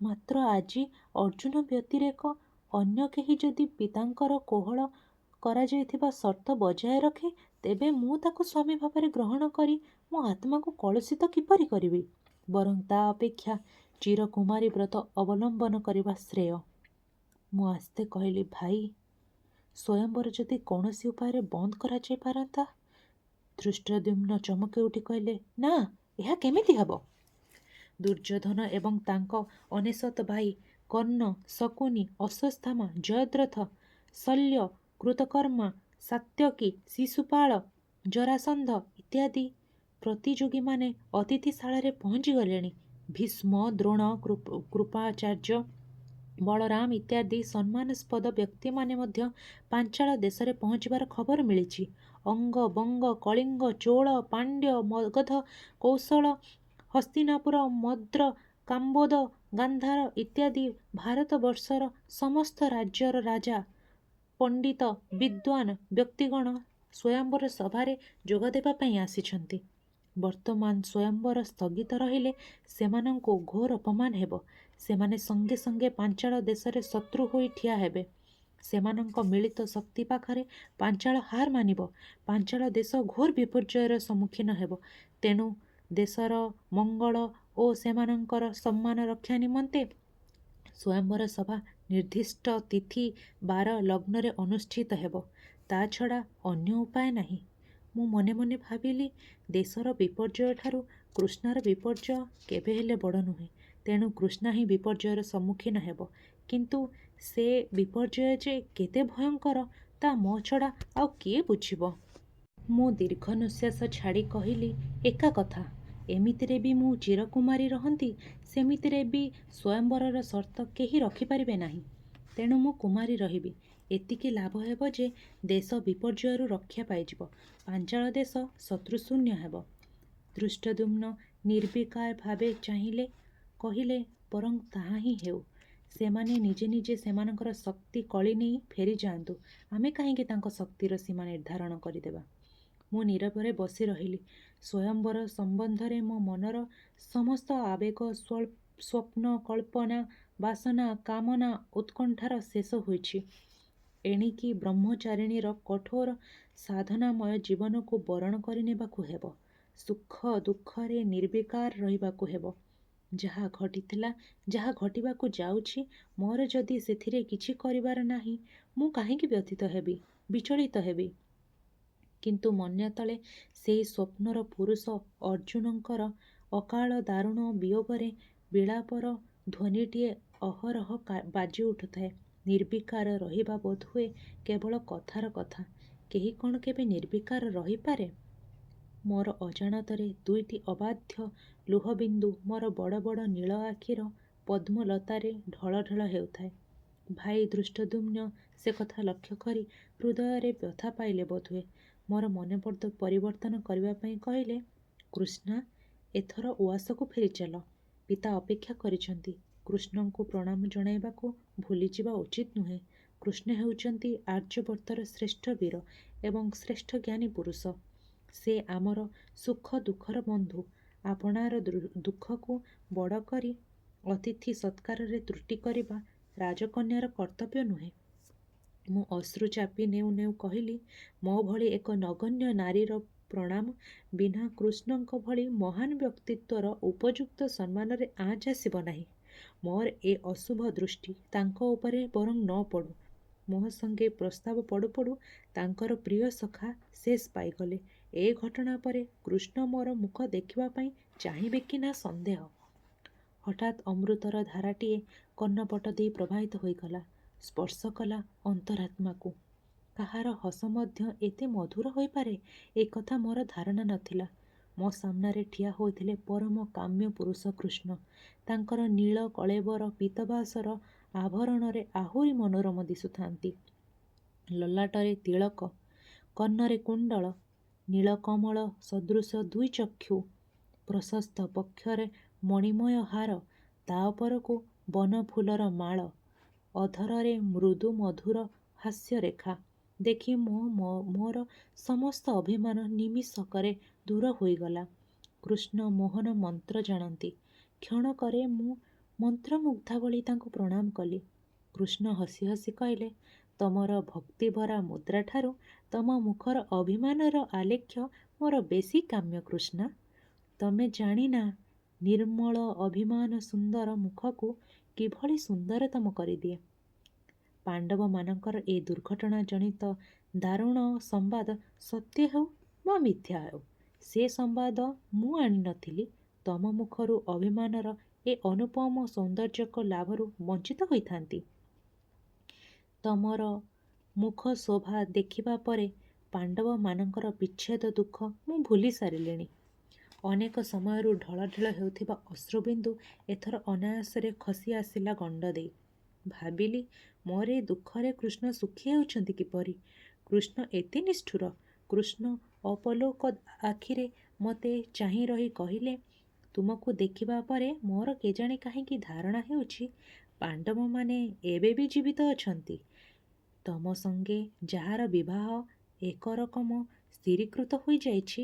ମାତ୍ର ଆଜି ଅର୍ଜୁନ ବ୍ୟତିରେକ ଅନ୍ୟ କେହି ଯଦି ପିତାଙ୍କର କୋହଳ କରାଯାଇଥିବା ସର୍ତ୍ତ ବଜାୟ ରଖେ, ତେବେ ମୁଁ ତାକୁ ସ୍ୱାମୀ ଭାବରେ ଗ୍ରହଣ କରି ମୋ ଆତ୍ମାକୁ କଳୁଷିତ କିପରି କରିବି? ବରଂ ତା ଅପେକ୍ଷା ଚିରକୁମାରୀ ବ୍ରତ ଅବଲମ୍ବନ କରିବା ଶ୍ରେୟ। ମୁଁ ଆସ୍ତେ କହିଲି, ଭାଇ, ସ୍ୱୟଂବର ଯଦି କୌଣସି ଉପାୟରେ ବନ୍ଦ କରାଯାଇ ପାରନ୍ତା? ଧୃଷ୍ଟଦ୍ୟୁମ୍ନ ଚମକି ଉଠି କହିଲେ, ନା, ଏହା କେମିତି ହେବ? ଦୁର୍ଯ୍ୟୋଧନ ଏବଂ ତାଙ୍କ ଅନେଶତ ଭାଇ କର୍ଣ୍ଣ, ଶକୁନି, ଅଶ୍ୱତ୍ଥାମା, ଜୟଦ୍ରଥ, ଶଲ୍ୟ, କୃତକର୍ମା, ସାତ୍ୟକୀ, ଶିଶୁପାଳ, ଜରାସନ୍ଧ ଇତ୍ୟାଦି ପ୍ରତିଯୋଗୀମାନେ ଅତିଥିଶାଳାରେ ପହଞ୍ଚିଗଲେଣି। ଭୀଷ୍ମ, ଦ୍ରୋଣ, କୃପାଚାର୍ଯ୍ୟ, ବଳରାମ ଇତ୍ୟାଦି ସମ୍ମାନାସ୍ପଦ ବ୍ୟକ୍ତିମାନେ ମଧ୍ୟ ପାଞ୍ଚାଳ ଦେଶରେ ପହଞ୍ଚିବାର ଖବର ମିଳିଛି। ଅଙ୍ଗ, ବଙ୍ଗ, କଳିଙ୍ଗ, ଚୋଳ, ପାଣ୍ଡ୍ୟ, ମଗଧ, କୌଶଳ, ହସ୍ତିନାପୁର, ମଦ୍ର, କାମ୍ବୋଦ, ଗାନ୍ଧାର ଇତ୍ୟାଦି ଭାରତବର୍ଷର ସମସ୍ତ ରାଜ୍ୟର ରାଜା, ପଣ୍ଡିତ, ବିଦ୍ୱାନ ବ୍ୟକ୍ତିଗଣ ସ୍ୱୟଂବର ସଭାରେ ଯୋଗଦେବା ପାଇଁ ଆସିଛନ୍ତି। ବର୍ତ୍ତମାନ ସ୍ୱୟଂବର ସ୍ଥଗିତ ରହିଲେ ସେମାନଙ୍କୁ ଘୋର ଅପମାନ ହେବ। ସେମାନେ ସଙ୍ଗେ ସଙ୍ଗେ ପାଞ୍ଚାଳ ଦେଶରେ ଶତ୍ରୁ ହୋଇ ଠିଆ ହେବେ। ସେମାନଙ୍କ ମିଳିତ ଶକ୍ତି ପାଖରେ ପାଞ୍ଚାଳ ହାର ମାନିବ। ପାଞ୍ଚାଳ ଦେଶ ଘୋର ବିପର୍ଯ୍ୟୟର ସମ୍ମୁଖୀନ ହେବ। ତେଣୁ ଦେଶର ମଙ୍ଗଳ ଓ ସେମାନଙ୍କର ସମ୍ମାନ ରକ୍ଷା ନିମନ୍ତେ ସ୍ୱୟଂବର ସଭା ନିର୍ଦ୍ଦିଷ୍ଟ ତିଥି, ବାର, ଲଗ୍ନରେ ଅନୁଷ୍ଠିତ ହେବ। ତା ଛଡ଼ା ଅନ୍ୟ ଉପାୟ ନାହିଁ। ମୁଁ ମନେ ମନେ ଭାବିଲି, ଦେଶର ବିପର୍ଯ୍ୟୟ ଠାରୁ କୃଷ୍ଣର ବିପର୍ଯ୍ୟୟ କେବେ ହେଲେ ବଡ଼ ନୁହେଁ। ତେଣୁ କୃଷ୍ଣ ହିଁ ବିପର୍ଯ୍ୟୟର ସମ୍ମୁଖୀନ ହେବ। କିନ୍ତୁ ସେ ବିପର୍ଯ୍ୟୟ ଯେ କେତେ ଭୟଙ୍କର, ତା ମୋ ଛଡ଼ା ଆଉ କିଏ ବୁଝିବ? ମୁଁ ଦୀର୍ଘ ନିଶ୍ୱାସ ଛାଡ଼ି କହିଲି, ଏକା କଥା। ଏମିତିରେ ବି ମୁଁ ଚିରକୁମାରୀ ରହନ୍ତି, ସେମିତିରେ ବି ସ୍ୱୟଂବରର ସର୍ତ୍ତ କେହି ରଖିପାରିବେ ନାହିଁ। ତେଣୁ ମୁଁ କୁମାରୀ ରହିବି। ଏତିକି ଲାଭ ହେବ ଯେ ଦେଶ ବିପର୍ଯ୍ୟୟରୁ ରକ୍ଷା ପାଇଯିବ, ପାଞ୍ଚାଳ ଦେଶ ଶତ୍ରୁଶୂନ୍ୟ ହେବ। ଧୃଷ୍ଟଦ୍ୟୁମ୍ନ ନିର୍ବିକାର ଭାବେ ଚାହିଁଲେ, କହିଲେ, ବରଂ ତାହା ହିଁ ହେଉ। ସେମାନେ ନିଜେ ନିଜେ ସେମାନଙ୍କର ଶକ୍ତି କଳି ନେଇ ଫେରିଯାଆନ୍ତୁ। ଆମେ କାହିଁକି ତାଙ୍କ ଶକ୍ତିର ସୀମା ନିର୍ଦ୍ଧାରଣ କରିଦେବା? ମୁଁ ନୀରବରେ ବସି ରହିଲି। ସ୍ୱୟଂବର ସମ୍ବନ୍ଧରେ ମୋ ମନର ସମସ୍ତ ଆବେଗ, ସ୍ୱପ୍ନ, କଳ୍ପନା, ବାସନା, କାମନା, ଉତ୍କଣ୍ଠାର ଶେଷ ହୋଇଛି। ଏଣିକି ବ୍ରହ୍ମଚାରିଣୀର କଠୋର ସାଧନାମୟ ଜୀବନକୁ ବରଣ କରିନେବାକୁ ହେବ। ସୁଖ ଦୁଃଖରେ ନିର୍ବିକାର ରହିବାକୁ ହେବ। ଯାହା ଘଟିଥିଲା, ଯାହା ଘଟିବାକୁ ଯାଉଛି, ମୋର ଯଦି ସେଥିରେ କିଛି କରିବାର ନାହିଁ, ମୁଁ କାହିଁକି ବ୍ୟଥିତ ହେବି, ବିଚଳିତ ହେବି? କିନ୍ତୁ ମନ୍ୟ ତଳେ ସେହି ସ୍ୱପ୍ନର ପୁରୁଷ ଅର୍ଜୁନଙ୍କର ଅକାଳ ଦାରୁଣ ବିୟୋଗରେ ବିଳାପର ଧ୍ୱନିଟିଏ ଅହରହ ବାଜି ଉଠୁଥାଏ। ନିର୍ବିକାର ରହିବା ବୋଧହୁଏ କେବଳ କଥାର କଥା। କେହି କ'ଣ କେବେ ନିର୍ବିକାର ରହିପାରେ? ମୋର ଅଜାଣତରେ ଦୁଇଟି ଅବାଧ୍ୟ ଲୁହବିନ୍ଦୁ ମୋର ବଡ଼ ବଡ଼ ନୀଳ ଆଖିର ପଦ୍ମଲତାରେ ଢଳ ଢଳ ହେଉଥାଏ। ଭାଇ ଧୃଷ୍ଟଦ୍ୟୁମ୍ନ ସେ କଥା ଲକ୍ଷ୍ୟ କରି ହୃଦୟରେ ବ୍ୟଥା ପାଇଲେ ବୋଧହୁଏ। ମୋର ମନ ପରିବର୍ତ୍ତନ କରିବା ପାଇଁ କହିଲେ, କୃଷ୍ଣା, ଏଥର ଉଆସକୁ ଫେରିଚାଲ। ପିତା ଅପେକ୍ଷା କରିଛନ୍ତି। କୃଷ୍ଣଙ୍କୁ ପ୍ରଣାମ ଜଣାଇବାକୁ ଭୁଲିଯିବା ଉଚିତ ନୁହେଁ। କୃଷ୍ଣ ହେଉଛନ୍ତି ଆର୍ଯ୍ୟବର୍ତ୍ତର ଶ୍ରେଷ୍ଠ ବୀର ଏବଂ ଶ୍ରେଷ୍ଠ ଜ୍ଞାନୀ ପୁରୁଷ। ସେ ଆମର ସୁଖ ଦୁଃଖର ବନ୍ଧୁ। ଆପଣାର ଦୁଃଖକୁ ବଡ଼ କରି ଅତିଥି ସତ୍କାରରେ ତ୍ରୁଟି କରିବା ରାଜକନ୍ୟାର କର୍ତ୍ତବ୍ୟ ନୁହେଁ। ମୁଁ ଅଶ୍ରୁ ଚାପି ନେଉ ନେଉ କହିଲି, ମୋ ଭଳି ଏକ ନଗଣ୍ୟ ନାରୀର ପ୍ରଣାମ ବିନା କୃଷ୍ଣଙ୍କ ଭଳି ମହାନ ବ୍ୟକ୍ତିତ୍ୱର ଉପଯୁକ୍ତ ସମ୍ମାନରେ ଆଞ୍ଚ ଆସିବ ନାହିଁ। ମୋର ଏ ଅଶୁଭ ଦୃଷ୍ଟି ତାଙ୍କ ଉପରେ ବରଂ ନ ପଡ଼ୁ। ମୋହ ସଙ୍ଗେ ପ୍ରସ୍ତାବ ପଡ଼ୁ ପଡ଼ୁ ତାଙ୍କର ପ୍ରିୟ ସଖା ଶେଷ ପାଇଗଲେ। ଏ ଘଟଣା ପରେ କୃଷ୍ଣ ମୋର ମୁଖ ଦେଖିବା ପାଇଁ ଚାହିଁବେ କି ନା ସନ୍ଦେହ। ହଠାତ୍ ଅମୃତର ଧାରାଟିଏ କର୍ଣ୍ଣପଟ ଦେଇ ପ୍ରବାହିତ ହୋଇଗଲା, ସ୍ପର୍ଶ କଲା ଅନ୍ତରାତ୍ମାକୁ। କାହାର ହସ ମଧ୍ୟ ଏତେ ମଧୁର ହୋଇପାରେ ଏ କଥା ମୋର ଧାରଣା ନଥିଲା। ମୋ ସାମ୍ନାରେ ଠିଆ ହୋଇଥିଲେ ପରମ କାମ୍ୟ ପୁରୁଷ କୃଷ୍ଣ। ତାଙ୍କର ନୀଳ କଳେବର ପୀତବାସର ଆଭରଣରେ ଆହୁରି ମନୋରମ ଦିଶୁଥାନ୍ତି। ଲଲାଟରେ ତିଳକ, କର୍ଣ୍ଣରେ କୁଣ୍ଡଳ, ନୀଳକମଳ ସଦୃଶ ଦୁଇ ଚକ୍ଷୁ, ପ୍ରଶସ୍ତ ବକ୍ଷରେ ମଣିମୟ ହାର, ତା ଉପରକୁ ବନଫୁଲର ମାଳ, ଅଧରରେ ମୃଦୁ ମଧୁର ହାସ୍ୟରେଖା ଦେଖି ମୋର ସମସ୍ତ ଅଭିମାନ ନିମିଷକରେ ଦୂର ହୋଇଗଲା। କୃଷ୍ଣ ମୋହନ ମନ୍ତ୍ର ଜାଣନ୍ତି। କ୍ଷଣକରେ ମୁଁ ମନ୍ତ୍ରମୁଗ୍ଧା ଭଳି ତାଙ୍କୁ ପ୍ରଣାମ କଲି। କୃଷ୍ଣ ହସି ହସି କହିଲେ, ତମର ଭକ୍ତିଭରା ମୁଦ୍ରାଠାରୁ ତମ ମୁଖର ଅଭିମାନର ଆଲେଖ୍ୟ ମୋର ବେଶୀ କାମ୍ୟ କୃଷ୍ଣା। ତମେ ଜାଣିନା ନିର୍ମଳ ଅଭିମାନ ସୁନ୍ଦର ମୁଖକୁ କିଭଳି ସୁନ୍ଦରତମ କରିଦିଏ। ପାଣ୍ଡବମାନଙ୍କର ଏ ଦୁର୍ଘଟଣା ଜନିତ ଦାରୁଣ ସମ୍ବାଦ ସତ୍ୟ ହେଉ ବା ମିଥ୍ୟା ହେଉ, ସେ ସମ୍ବାଦ ମୁଁ ଆଣିନଥିଲି। ତମ ମୁଖରୁ ଅଭିମାନର ଏ ଅନୁପମ ସୌନ୍ଦର୍ଯ୍ୟକ ଲାଭରୁ ବଞ୍ଚିତ ହୋଇଥାନ୍ତି। ତମର ମୁଖ ଶୋଭା ଦେଖିବା ପରେ ପାଣ୍ଡବମାନଙ୍କର ବିଚ୍ଛେଦ ଦୁଃଖ ମୁଁ ଭୁଲି ସାରିଲିଣି। ଅନେକ ସମୟରୁ ଢଳଢଳ ହେଉଥିବା ଅଶ୍ରୁବିନ୍ଦୁ ଏଥର ଅନାୟାସରେ ଖସି ଆସିଲା ଗଣ୍ଡ ଦେଇ। ଭାବିଲି, ମୋର ଏ ଦୁଃଖରେ କୃଷ୍ଣ ସୁଖୀ ହେଉଛନ୍ତି କିପରି। କୃଷ୍ଣ ଏତେ ନିଷ୍ଠୁର। କୃଷ୍ଣ ଅପଲୋକ ଆଖିରେ ମୋତେ ଚାହିଁ ରହି କହିଲେ, ତୁମକୁ ଦେଖିବା ପରେ ମୋର କେଜାଣି କାହିଁକି ଧାରଣା ହେଉଛି ପାଣ୍ଡବମାନେ ଏବେ ବି ଜୀବିତ ଅଛନ୍ତି। ତମ ସଙ୍ଗେ ଯାହାର ବିବାହ ଏକରକମ ସ୍ଥିରୀକୃତ ହୋଇଯାଇଛି,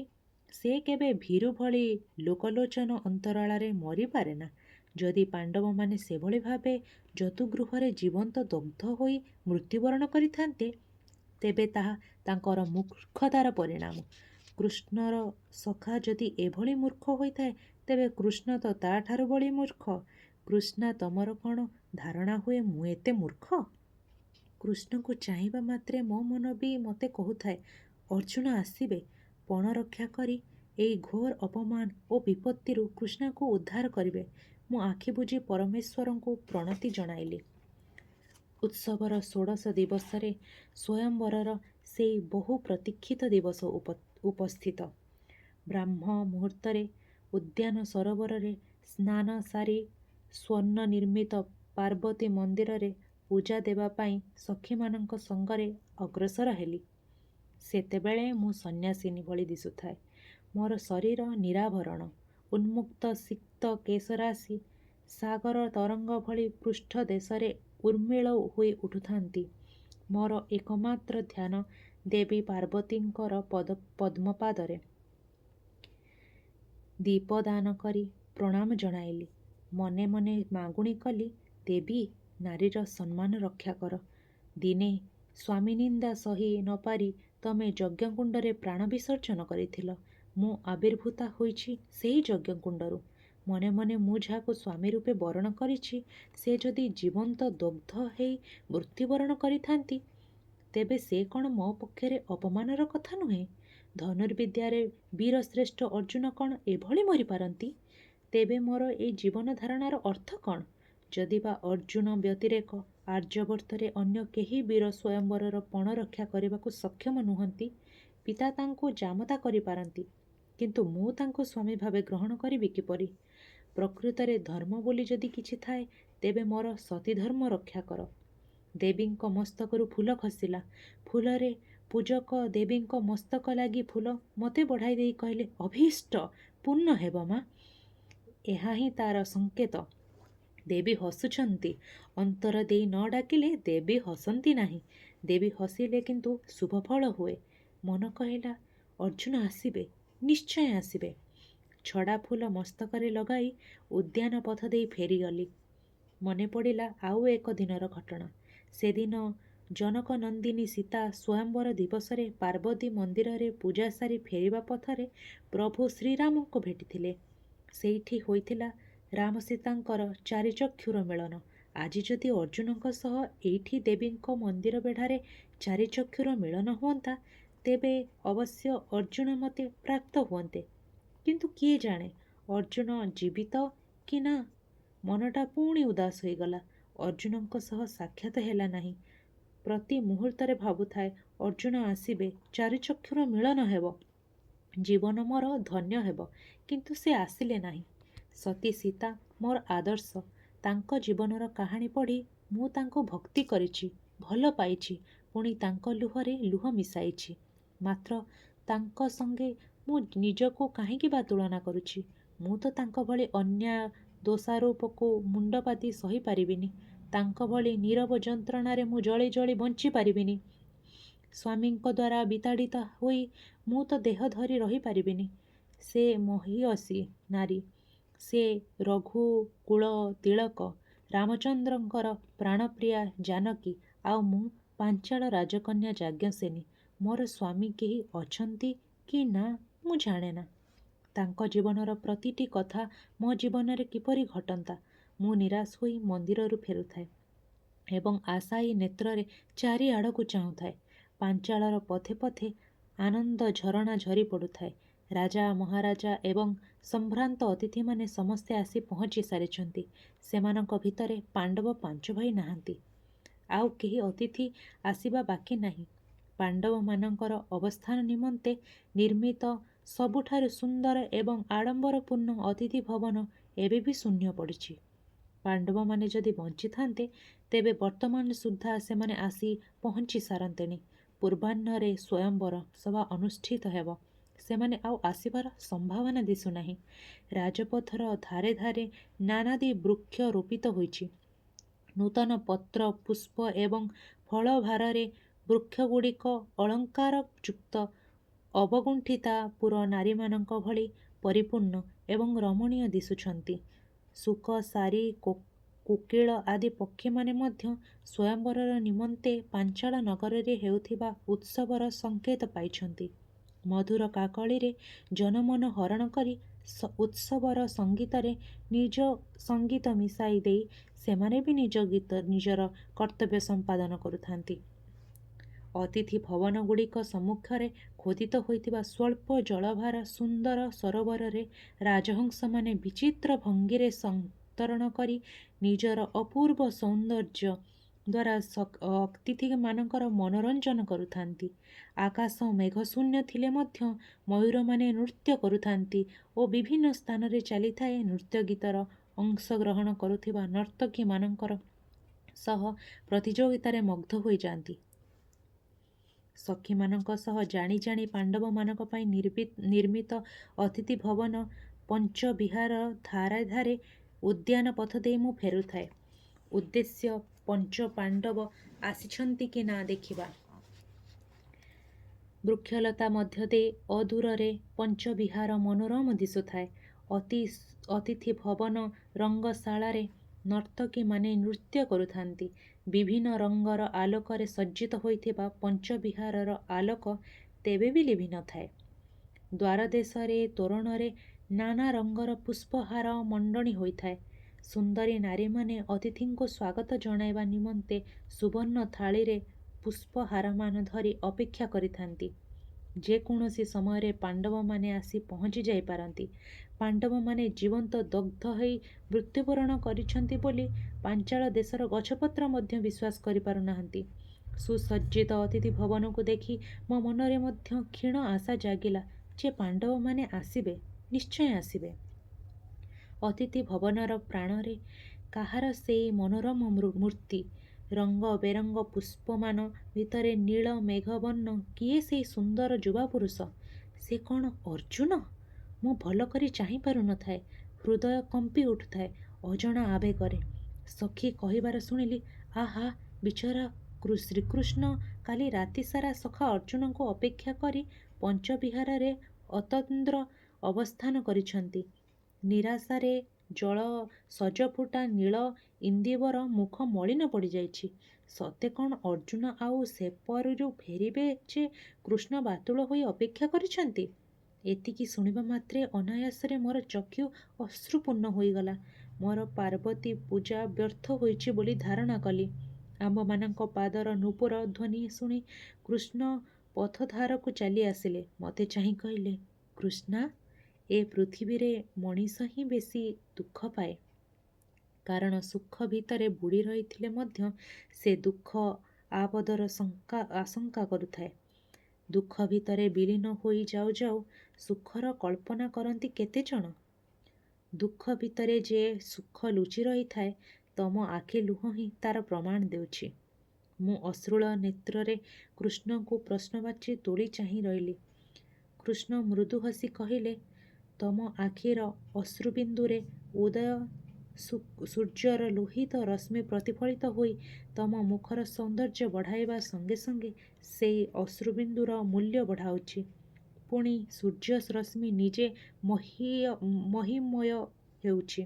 ସେ କେବେ ଭୀରୁ ଭଳି ଲୋକଲୋଚନ ଅନ୍ତରାଳରେ ମରିପାରେ ନା। ଯଦି ପାଣ୍ଡବମାନେ ସେଭଳି ଭାବେ ଯଦୁଗୃହରେ ଜୀବନ୍ତ ଦଗ୍ଧ ହୋଇ ମୃତ୍ୟୁବରଣ କରିଥାନ୍ତେ, ତେବେ ତାହା ତାଙ୍କର ମୂର୍ଖତାର ପରିଣାମ। କୃଷ୍ଣର ସଖା ଯଦି ଏଭଳି ମୂର୍ଖ ହୋଇଥାଏ, ତେବେ କୃଷ୍ଣ ତ ତା'ଠାରୁ ବଳି ମୂର୍ଖ। କୃଷ୍ଣା, ତମର କ'ଣ ଧାରଣା ହୁଏ ମୁଁ ଏତେ ମୂର୍ଖ? କୃଷ୍ଣଙ୍କୁ ଚାହିଁବା ମାତ୍ରେ ମୋ ମନ ବି ମୋତେ କହୁଥାଏ, ଅର୍ଜୁନ ଆସିବେ ପଣ ରକ୍ଷା କରି ଏଇ ଘୋର ଅପମାନ ଓ ବିପତ୍ତିରୁ କୃଷ୍ଣଙ୍କୁ ଉଦ୍ଧାର କରିବେ। ମୁଁ ଆଖି ବୁଜି ପରମେଶ୍ୱରଙ୍କୁ ପ୍ରଣତି ଜଣାଇଲି। ଉତ୍ସବର ଷୋଡ଼ଶ ଦିବସରେ ସ୍ୱୟଂବରର ସେଇ ବହୁ ପ୍ରତୀକ୍ଷିତ ଦିବସ ଉପସ୍ଥିତ। ବ୍ରାହ୍ମ ମୁହୂର୍ତ୍ତରେ ଉଦ୍ୟାନ ସରୋବରରେ ସ୍ନାନ ସାରି ସ୍ୱର୍ଣ୍ଣ ନିର୍ମିତ ପାର୍ବତୀ ମନ୍ଦିରରେ ପୂଜା ଦେବା ପାଇଁ ସଖୀମାନଙ୍କ ସଙ୍ଗରେ ଅଗ୍ରସର ହେଲି। ସେତେବେଳେ ମୁଁ ସନ୍ନ୍ୟାସିନୀ ଭଳି ଦିଶୁଥାଏ। ମୋର ଶରୀର ନିରାଭରଣ, ଉନ୍ମୁକ୍ତ ସିକ୍ତ କେଶରାଶି ସାଗର ତରଙ୍ଗ ଭଳି ପୃଷ୍ଠ ଦେଶରେ ଉର୍ମିଳ ହୋଇ ଉଠୁଥାନ୍ତି। ମୋର ଏକମାତ୍ର ଧ୍ୟାନ ଦେବୀ ପାର୍ବତୀଙ୍କର ପଦ୍ମପାଦରେ। ଦୀପଦାନ କରି ପ୍ରଣାମ ଜଣାଇଲି। ମନେ ମନେ ମାଗୁଣି କଲି, ଦେବୀ, ନାରୀର ସମ୍ମାନ ରକ୍ଷା କର। ଦିନେ ସ୍ୱାମୀନିନ୍ଦା ସହି ନପାରି ତମେ ଯଜ୍ଞକୁଣ୍ଡରେ ପ୍ରାଣ ବିସର୍ଜନ କରିଥିଲ। ମୁଁ ଆବିର୍ଭୂତା ହୋଇଛି ସେହି ଯଜ୍ଞକୁଣ୍ଡରୁ। ମନେ ମନେ ମୁଁ ଯାହାକୁ ସ୍ୱାମୀ ରୂପେ ବରଣ କରିଛି, ସେ ଯଦି ଜୀବନ୍ତ ଦଗ୍ଧ ହେଇ ମୃତ୍ୟୁବରଣ କରିଥାନ୍ତି, ତେବେ ସେ କ'ଣ ମୋ ପକ୍ଷରେ ଅପମାନର କଥା ନୁହେଁ? ଧନୁର୍ବିଦ୍ୟାରେ ବୀରଶ୍ରେଷ୍ଠ ଅର୍ଜୁନ କ'ଣ ଏଭଳି ମରିପାରନ୍ତି? ତେବେ ମୋର ଏଇ ଜୀବନ ଧାରଣାର ଅର୍ଥ କ'ଣ? ଯଦିବା ଅର୍ଜୁନ ବ୍ୟତିରେକ ଆର୍ଯ୍ୟବର୍ତ୍ତରେ ଅନ୍ୟ କେହି ବୀର ସ୍ୱୟଂବରର ପଣ ରକ୍ଷା କରିବାକୁ ସକ୍ଷମ ନୁହନ୍ତି। ପିତା ତାଙ୍କୁ ଜାମତା କରିପାରନ୍ତି, କିନ୍ତୁ ମୁଁ ତାଙ୍କୁ ସ୍ୱାମୀ ଭାବେ ଗ୍ରହଣ କରିବି କିପରି? ପ୍ରକୃତରେ ଧର୍ମ ବୋଲି ଯଦି କିଛି ଥାଏ, ତେବେ ମୋର ସତୀଧର୍ମ ରକ୍ଷା କର। ଦେବୀଙ୍କ ମସ୍ତକରୁ ଫୁଲ ଖସିଲା। ଫୁଲରେ ପୂଜକ ଦେବୀଙ୍କ ମସ୍ତକ ଲାଗି ଫୁଲ ମୋତେ ବଢ଼ାଇ ଦେଇ କହିଲେ, ଅଭୀଷ୍ଟ ପୂର୍ଣ୍ଣ ହେବ ମା। ଏହା ହିଁ ତାର ସଂକେତ। ଦେବୀ ହସୁଛନ୍ତି। ଅନ୍ତର ଦେଇ ନ ଡାକିଲେ ଦେବୀ ହସନ୍ତି ନାହିଁ। ଦେବୀ ହସିଲେ କିନ୍ତୁ ଶୁଭ ଫଳ ହୁଏ। ମନ କହିଲା, ଅର୍ଜୁନ ଆସିବେ, ନିଶ୍ଚୟ ଆସିବେ। ଛଡ଼ା ଫୁଲ ମସ୍ତକରେ ଲଗାଇ ଉଦ୍ୟାନ ପଥ ଦେଇ ଫେରିଗଲି। ମନେ ପଡ଼ିଲା ଆଉ ଏକ ଦିନର ଘଟଣା। ସେଦିନ ଜନକ ନନ୍ଦିନୀ ସୀତା ସ୍ୱୟଂବର ଦିବସରେ ପାର୍ବତୀ ମନ୍ଦିରରେ ପୂଜା ସାରି ଫେରିବା ପଥରେ ପ୍ରଭୁ ଶ୍ରୀରାମଙ୍କୁ ଭେଟିଥିଲେ। ସେଇଠି ହୋଇଥିଲା ରାମ ସୀତାଙ୍କର ଚାରିଚକ୍ଷୁର ମିଳନ। ଆଜି ଯଦି ଅର୍ଜୁନଙ୍କ ସହ ଏଇଠି ଦେବୀଙ୍କ ମନ୍ଦିର ବେଢ଼ାରେ ଚାରିଚକ୍ଷୁର ମିଳନ ହୁଅନ୍ତା, ତେବେ ଅବଶ୍ୟ ଅର୍ଜୁନ ମୋତେ ପ୍ରାପ୍ତ ହୁଅନ୍ତେ। କିନ୍ତୁ କିଏ ଜାଣେ ଅର୍ଜୁନ ଜୀବିତ କି ନା। ମନଟା ପୁଣି ଉଦାସ ହୋଇଗଲା। ଅର୍ଜୁନଙ୍କ ସହ ସାକ୍ଷାତ ହେଲା ନାହିଁ। ପ୍ରତି ମୁହୂର୍ତ୍ତରେ ଭାବୁଥାଏ ଅର୍ଜୁନ ଆସିବେ, ଚାରିଚକ୍ଷୁର ମିଳନ ହେବ, ଜୀବନ ମୋର ଧନ୍ୟ ହେବ। କିନ୍ତୁ ସେ ଆସିଲେ ନାହିଁ। ସତୀ ସୀତା ମୋର ଆଦର୍ଶ। ତାଙ୍କ ଜୀବନର କାହାଣୀ ପଢ଼ି ମୁଁ ତାଙ୍କୁ ଭକ୍ତି କରିଛି, ଭଲ ପାଇଛି, ପୁଣି ତାଙ୍କ ଲୁହରେ ଲୁହ ମିଶାଇଛି। ମାତ୍ର ତାଙ୍କ ସଙ୍ଗେ ମୁଁ ନିଜକୁ କାହିଁକି ବା ତୁଳନା କରୁଛି? ମୁଁ ତ ତାଙ୍କ ଭଳି ଅନ୍ୟାୟ ଦୋଷାରୋପକୁ ମୁଣ୍ଡପାତି ସହିପାରିବିନି। ତାଙ୍କ ଭଳି ନୀରବ ଯନ୍ତ୍ରଣାରେ ମୁଁ ଜଳି ଜଳି ବଞ୍ଚିପାରିବିନି। ସ୍ୱାମୀଙ୍କ ଦ୍ୱାରା ବିତାଡ଼ିତ ହୋଇ ମୁଁ ତ ଦେହ ଧରି ରହିପାରିବିନି। ସେ ମହିୟସୀ ନାରୀ, ସେ ରଘୁକୁଳ ତିଳକ, ରାମଚନ୍ଦ୍ରଙ୍କର ପ୍ରାଣପ୍ରିୟା ଜାନକୀ, ଆଉ ମୁଁ ପାଞ୍ଚାଳ ରାଜକନ୍ୟା ଯାଜ୍ଞସେନୀ। ମୋର ସ୍ୱାମୀ କେହି ଅଛନ୍ତି କି ନା ମୁଁ ଜାଣେ ନା। ତାଙ୍କ ଜୀବନର ପ୍ରତିଟି କଥା ମୋ ଜୀବନରେ କିପରି ଘଟନ୍ତା। ମୁଁ ନିରାଶ ହୋଇ ମନ୍ଦିରରୁ ଫେରୁଥାଏ ଏବଂ ଆଶାୟୀ ନେତ୍ରରେ ଚାରିଆଡ଼କୁ ଚାହୁଁଥାଏ। ପାଞ୍ଚାଳର ପଥେ ପଥେ ଆନନ୍ଦ ଝରଣା ଝରି ପଡ଼ୁଥାଏ। ରାଜା ମହାରାଜା ଏବଂ ସମ୍ଭ୍ରାନ୍ତ ଅତିଥିମାନେ ସମସ୍ତେ ଆସି ପହଞ୍ଚି ସାରିଛନ୍ତି। ସେମାନଙ୍କ ଭିତରେ ପାଣ୍ଡବ ପାଞ୍ଚ ଭାଇ ନାହାନ୍ତି। ଆଉ କେହି ଅତିଥି ଆସିବା ବାକି ନାହିଁ। ପାଣ୍ଡବମାନଙ୍କର ଅବସ୍ଥାନ ନିମନ୍ତେ ନିର୍ମିତ ସବୁଠାରୁ ସୁନ୍ଦର ଏବଂ ଆଡ଼ମ୍ବରପୂର୍ଣ୍ଣ ଅତିଥି ଭବନ ଏବେ ବି ଶୂନ୍ୟ ପଡ଼ିଛି। ପାଣ୍ଡବମାନେ ଯଦି ବଞ୍ଚିଥାନ୍ତେ, ତେବେ ବର୍ତ୍ତମାନ ସୁଦ୍ଧା ସେମାନେ ଆସି ପହଞ୍ଚି ସାରନ୍ତେଣି। ପୂର୍ବାହ୍ନରେ ସ୍ୱୟଂବର ସଭା ଅନୁଷ୍ଠିତ ହେବ। ସେମାନେ ଆଉ ଆସିବାର ସମ୍ଭାବନା ଦିଶୁନାହିଁ। ରାଜପଥର ଧାରେ ଧାରେ ନାନାଦି ବୃକ୍ଷ ରୋପିତ ହୋଇଛି। ନୂତନ ପତ୍ର, ପୁଷ୍ପ ଏବଂ ଫଳଭାରରେ ବୃକ୍ଷଗୁଡ଼ିକ ଅଳଙ୍କାରଯୁକ୍ତ। ଅବଗୁଣ୍ଠିତା ପୁର ନାରୀମାନଙ୍କ ଭଳି ପରିପୂର୍ଣ୍ଣ ଏବଂ ରମଣୀୟ ଦିଶୁଛନ୍ତି। ଶୁକ, ସାରି, କୋକିଳ ଆଦି ପକ୍ଷୀମାନେ ମଧ୍ୟ ସ୍ୱୟଂବରର ନିମନ୍ତେ ପାଞ୍ଚାଳ ନଗରରେ ହେଉଥିବା ଉତ୍ସବର ସଂକେତ ପାଇଛନ୍ତି। ମଧୁର କାକଳିରେ ଜନମନ ହରଣ କରି ଉତ୍ସବର ସଙ୍ଗୀତରେ ନିଜ ସଙ୍ଗୀତ ମିଶାଇ ଦେଇ ସେମାନେ ବି ନିଜର କର୍ତ୍ତବ୍ୟ ସମ୍ପାଦନ କରୁଥାନ୍ତି। ଅତିଥି ଭବନଗୁଡ଼ିକ ସମ୍ମୁଖରେ ଖୋଦିତ ହୋଇଥିବା ସ୍ୱଳ୍ପ ଜଳଭାର ସୁନ୍ଦର ସରୋବରରେ ରାଜହଂସମାନେ ବିଚିତ୍ର ଭଙ୍ଗୀରେ ସନ୍ତରଣ କରି ନିଜର ଅପୂର୍ବ ସୌନ୍ଦର୍ଯ୍ୟ ଦ୍ୱାରା ଅତିଥିମାନଙ୍କର ମନୋରଞ୍ଜନ କରୁଥାନ୍ତି। ଆକାଶ ମେଘଶୂନ୍ୟ ଥିଲେ ମଧ୍ୟ ମୟୂରମାନେ ନୃତ୍ୟ କରୁଥାନ୍ତି ଓ ବିଭିନ୍ନ ସ୍ଥାନରେ ଚାଲିଥାଏ ନୃତ୍ୟ ଗୀତର ଅଂଶଗ୍ରହଣ କରୁଥିବା ନର୍ତ୍ତକୀମାନଙ୍କର ସହ ପ୍ରତିଯୋଗିତାରେ ମୁଗ୍ଧ ହୋଇଯାଆନ୍ତି। ସଖୀମାନଙ୍କ ସହ ଜାଣି ଜାଣି ପାଣ୍ଡବମାନଙ୍କ ପାଇଁ ନିର୍ମିତ ଅତିଥି ଭବନ ପଞ୍ଚବିହାର ଧାରେ ଧାରେ ଉଦ୍ୟାନ ପଥ ଦେଇ ମୁଁ ଫେରୁଥାଏ। ଉଦ୍ଦେଶ୍ୟ ପଞ୍ଚ ପାଣ୍ଡବ ଆସିଛନ୍ତି କି ନା ଦେଖିବା। ବୃକ୍ଷଲତା ମଧ୍ୟ ଦେଇ ଅଦୂରରେ ପଞ୍ଚବିହାର ମନୋରମ ଦିଶୁଥାଏ। ଅତିଥି ଭବନ ରଙ୍ଗଶାଳାରେ ନର୍ତ୍ତକୀମାନେ ନୃତ୍ୟ କରୁଥାନ୍ତି। ବିଭିନ୍ନ ରଙ୍ଗର ଆଲୋକରେ ସଜ୍ଜିତ ହୋଇଥିବା ପଞ୍ଚବିହାରର ଆଲୋକ ତେବେ ବି ଲିଭି ନଥାଏ। ଦ୍ୱାରଦେଶରେ ତୋରଣରେ ନାନା ରଙ୍ଗର ପୁଷ୍ପହାର ମଣ୍ଡଣି ହୋଇଥାଏ। ସୁନ୍ଦରୀ ନାରୀମାନେ ଅତିଥିଙ୍କୁ ସ୍ୱାଗତ ଜଣାଇବା ନିମନ୍ତେ ସୁବର୍ଣ୍ଣ ଥାଳିରେ ପୁଷ୍ପହାରମାନ ଧରି ଅପେକ୍ଷା କରିଥାନ୍ତି। ଯେକୌଣସି ସମୟରେ ପାଣ୍ଡବମାନେ ଆସି ପହଞ୍ଚି ଯାଇପାରନ୍ତି। ପାଣ୍ଡବମାନେ ଜୀବନ୍ତ ଦଗ୍ଧ ହୋଇ ମୃତ୍ୟୁବରଣ କରିଛନ୍ତି ବୋଲି ପାଞ୍ଚାଳ ଦେଶର ଗଛପତ୍ର ମଧ୍ୟ ବିଶ୍ୱାସ କରିପାରୁନାହାନ୍ତି। ସୁସଜ୍ଜିତ ଅତିଥି ଭବନକୁ ଦେଖି ମୋ ମନରେ ମଧ୍ୟ କ୍ଷୀଣ ଆଶା ଜାଗିଲା ଯେ ପାଣ୍ଡବମାନେ ଆସିବେ, ନିଶ୍ଚୟ ଆସିବେ। ଅତିଥି ଭବନର ପ୍ରାଣରେ କାହାର ସେଇ ମନୋରମ ମୂର୍ତ୍ତି? ରଙ୍ଗ ବେରଙ୍ଗ ପୁଷ୍ପମାନ ଭିତରେ ନୀଳ ମେଘବର୍ଣ୍ଣ କିଏ ସେଇ ସୁନ୍ଦର ଯୁବାପୁରୁଷ? ସେ କ'ଣ ଅର୍ଜୁନ? ମୁଁ ଭଲ କରି ଚାହିଁପାରୁନଥାଏ। ହୃଦୟ କମ୍ପି ଉଠୁଥାଏ ଅଜଣା ଆବେଗରେ। ସଖୀ କହିବାର ଶୁଣିଲି, ଆହା ବିଚରା ଶ୍ରୀକୃଷ୍ଣ କାଲି ରାତିସାରା ସଖା ଅର୍ଜୁନଙ୍କୁ ଅପେକ୍ଷା କରି ପଞ୍ଚବିହାରରେ ଅତନ୍ଦ୍ର ଅବସ୍ଥାନ କରିଛନ୍ତି। ନିରାଶାରେ ଜଳ ସଜଫୁଟା ନୀଳ ଇନ୍ଦିବର ମୁଖ ମଳିନ ପଡ଼ିଯାଇଛି। ସତେ କ'ଣ ଅର୍ଜୁନ ଆଉ ସେପରିରୁ ଫେରିବେ ଯେ କୃଷ୍ଣ ବାତୁଳ ହୋଇ ଅପେକ୍ଷା କରିଛନ୍ତି? ଏତିକି ଶୁଣିବା ମାତ୍ରେ ଅନାୟାସରେ ମୋର ଚକ୍ଷୁ ଅଶ୍ରୁପୂର୍ଣ୍ଣ ହୋଇଗଲା। ମୋର ପାର୍ବତୀ ପୂଜା ବ୍ୟର୍ଥ ହୋଇଛି ବୋଲି ଧାରଣା କଲି। ଆମ୍ଭମାନଙ୍କ ପାଦର ନୂପୁର ଧ୍ୱନି ଶୁଣି କୃଷ୍ଣ ପଥଧାରକୁ ଚାଲି ଆସିଲେ। ମୋତେ ଚାହିଁ କହିଲେ, କୃଷ୍ଣା, ଏ ପୃଥିବୀରେ ମଣିଷ ହିଁ ବେଶୀ ଦୁଃଖ ପାଏ। କାରଣ ସୁଖ ଭିତରେ ବୁଡ଼ି ରହିଥିଲେ ମଧ୍ୟ ସେ ଦୁଃଖ ଆପଦର ଆଶଙ୍କା କରୁଥାଏ। ଦୁଃଖ ଭିତରେ ବିଲୀନ ହୋଇ ଯାଉ ଯାଉ ସୁଖର କଳ୍ପନା କରନ୍ତି କେତେଜଣ? ଦୁଃଖ ଭିତରେ ଯେ ସୁଖ ଲୁଚି ରହିଥାଏ, ତମ ଆଖି ଲୁହ ହିଁ ତାର ପ୍ରମାଣ ଦେଉଛି। ମୁଁ ଅଶ୍ରୁଳ ନେତ୍ରରେ କୃଷ୍ଣଙ୍କୁ ପ୍ରଶ୍ନବାଚୀ ତୋଳି ଚାହିଁ ରହିଲି। କୃଷ୍ଣ ମୃଦୁ ହସି କହିଲେ, ତମ ଆଖିର ଅଶ୍ରୁବିନ୍ଦୁରେ ଉଦୟ ସୂର୍ଯ୍ୟର ଲୋହିତ ରଶ୍ମି ପ୍ରତିଫଳିତ ହୋଇ ତମ ମୁଖର ସୌନ୍ଦର୍ଯ୍ୟ ବଢ଼ାଇବା ସଙ୍ଗେ ସଙ୍ଗେ ସେଇ ଅଶ୍ରୁବିନ୍ଦୁର ମୂଲ୍ୟ ବଢ଼ାଉଛି। ପୁଣି ସୂର୍ଯ୍ୟ ରଶ୍ମି ନିଜେ ମହିମୟ ହେଉଛି।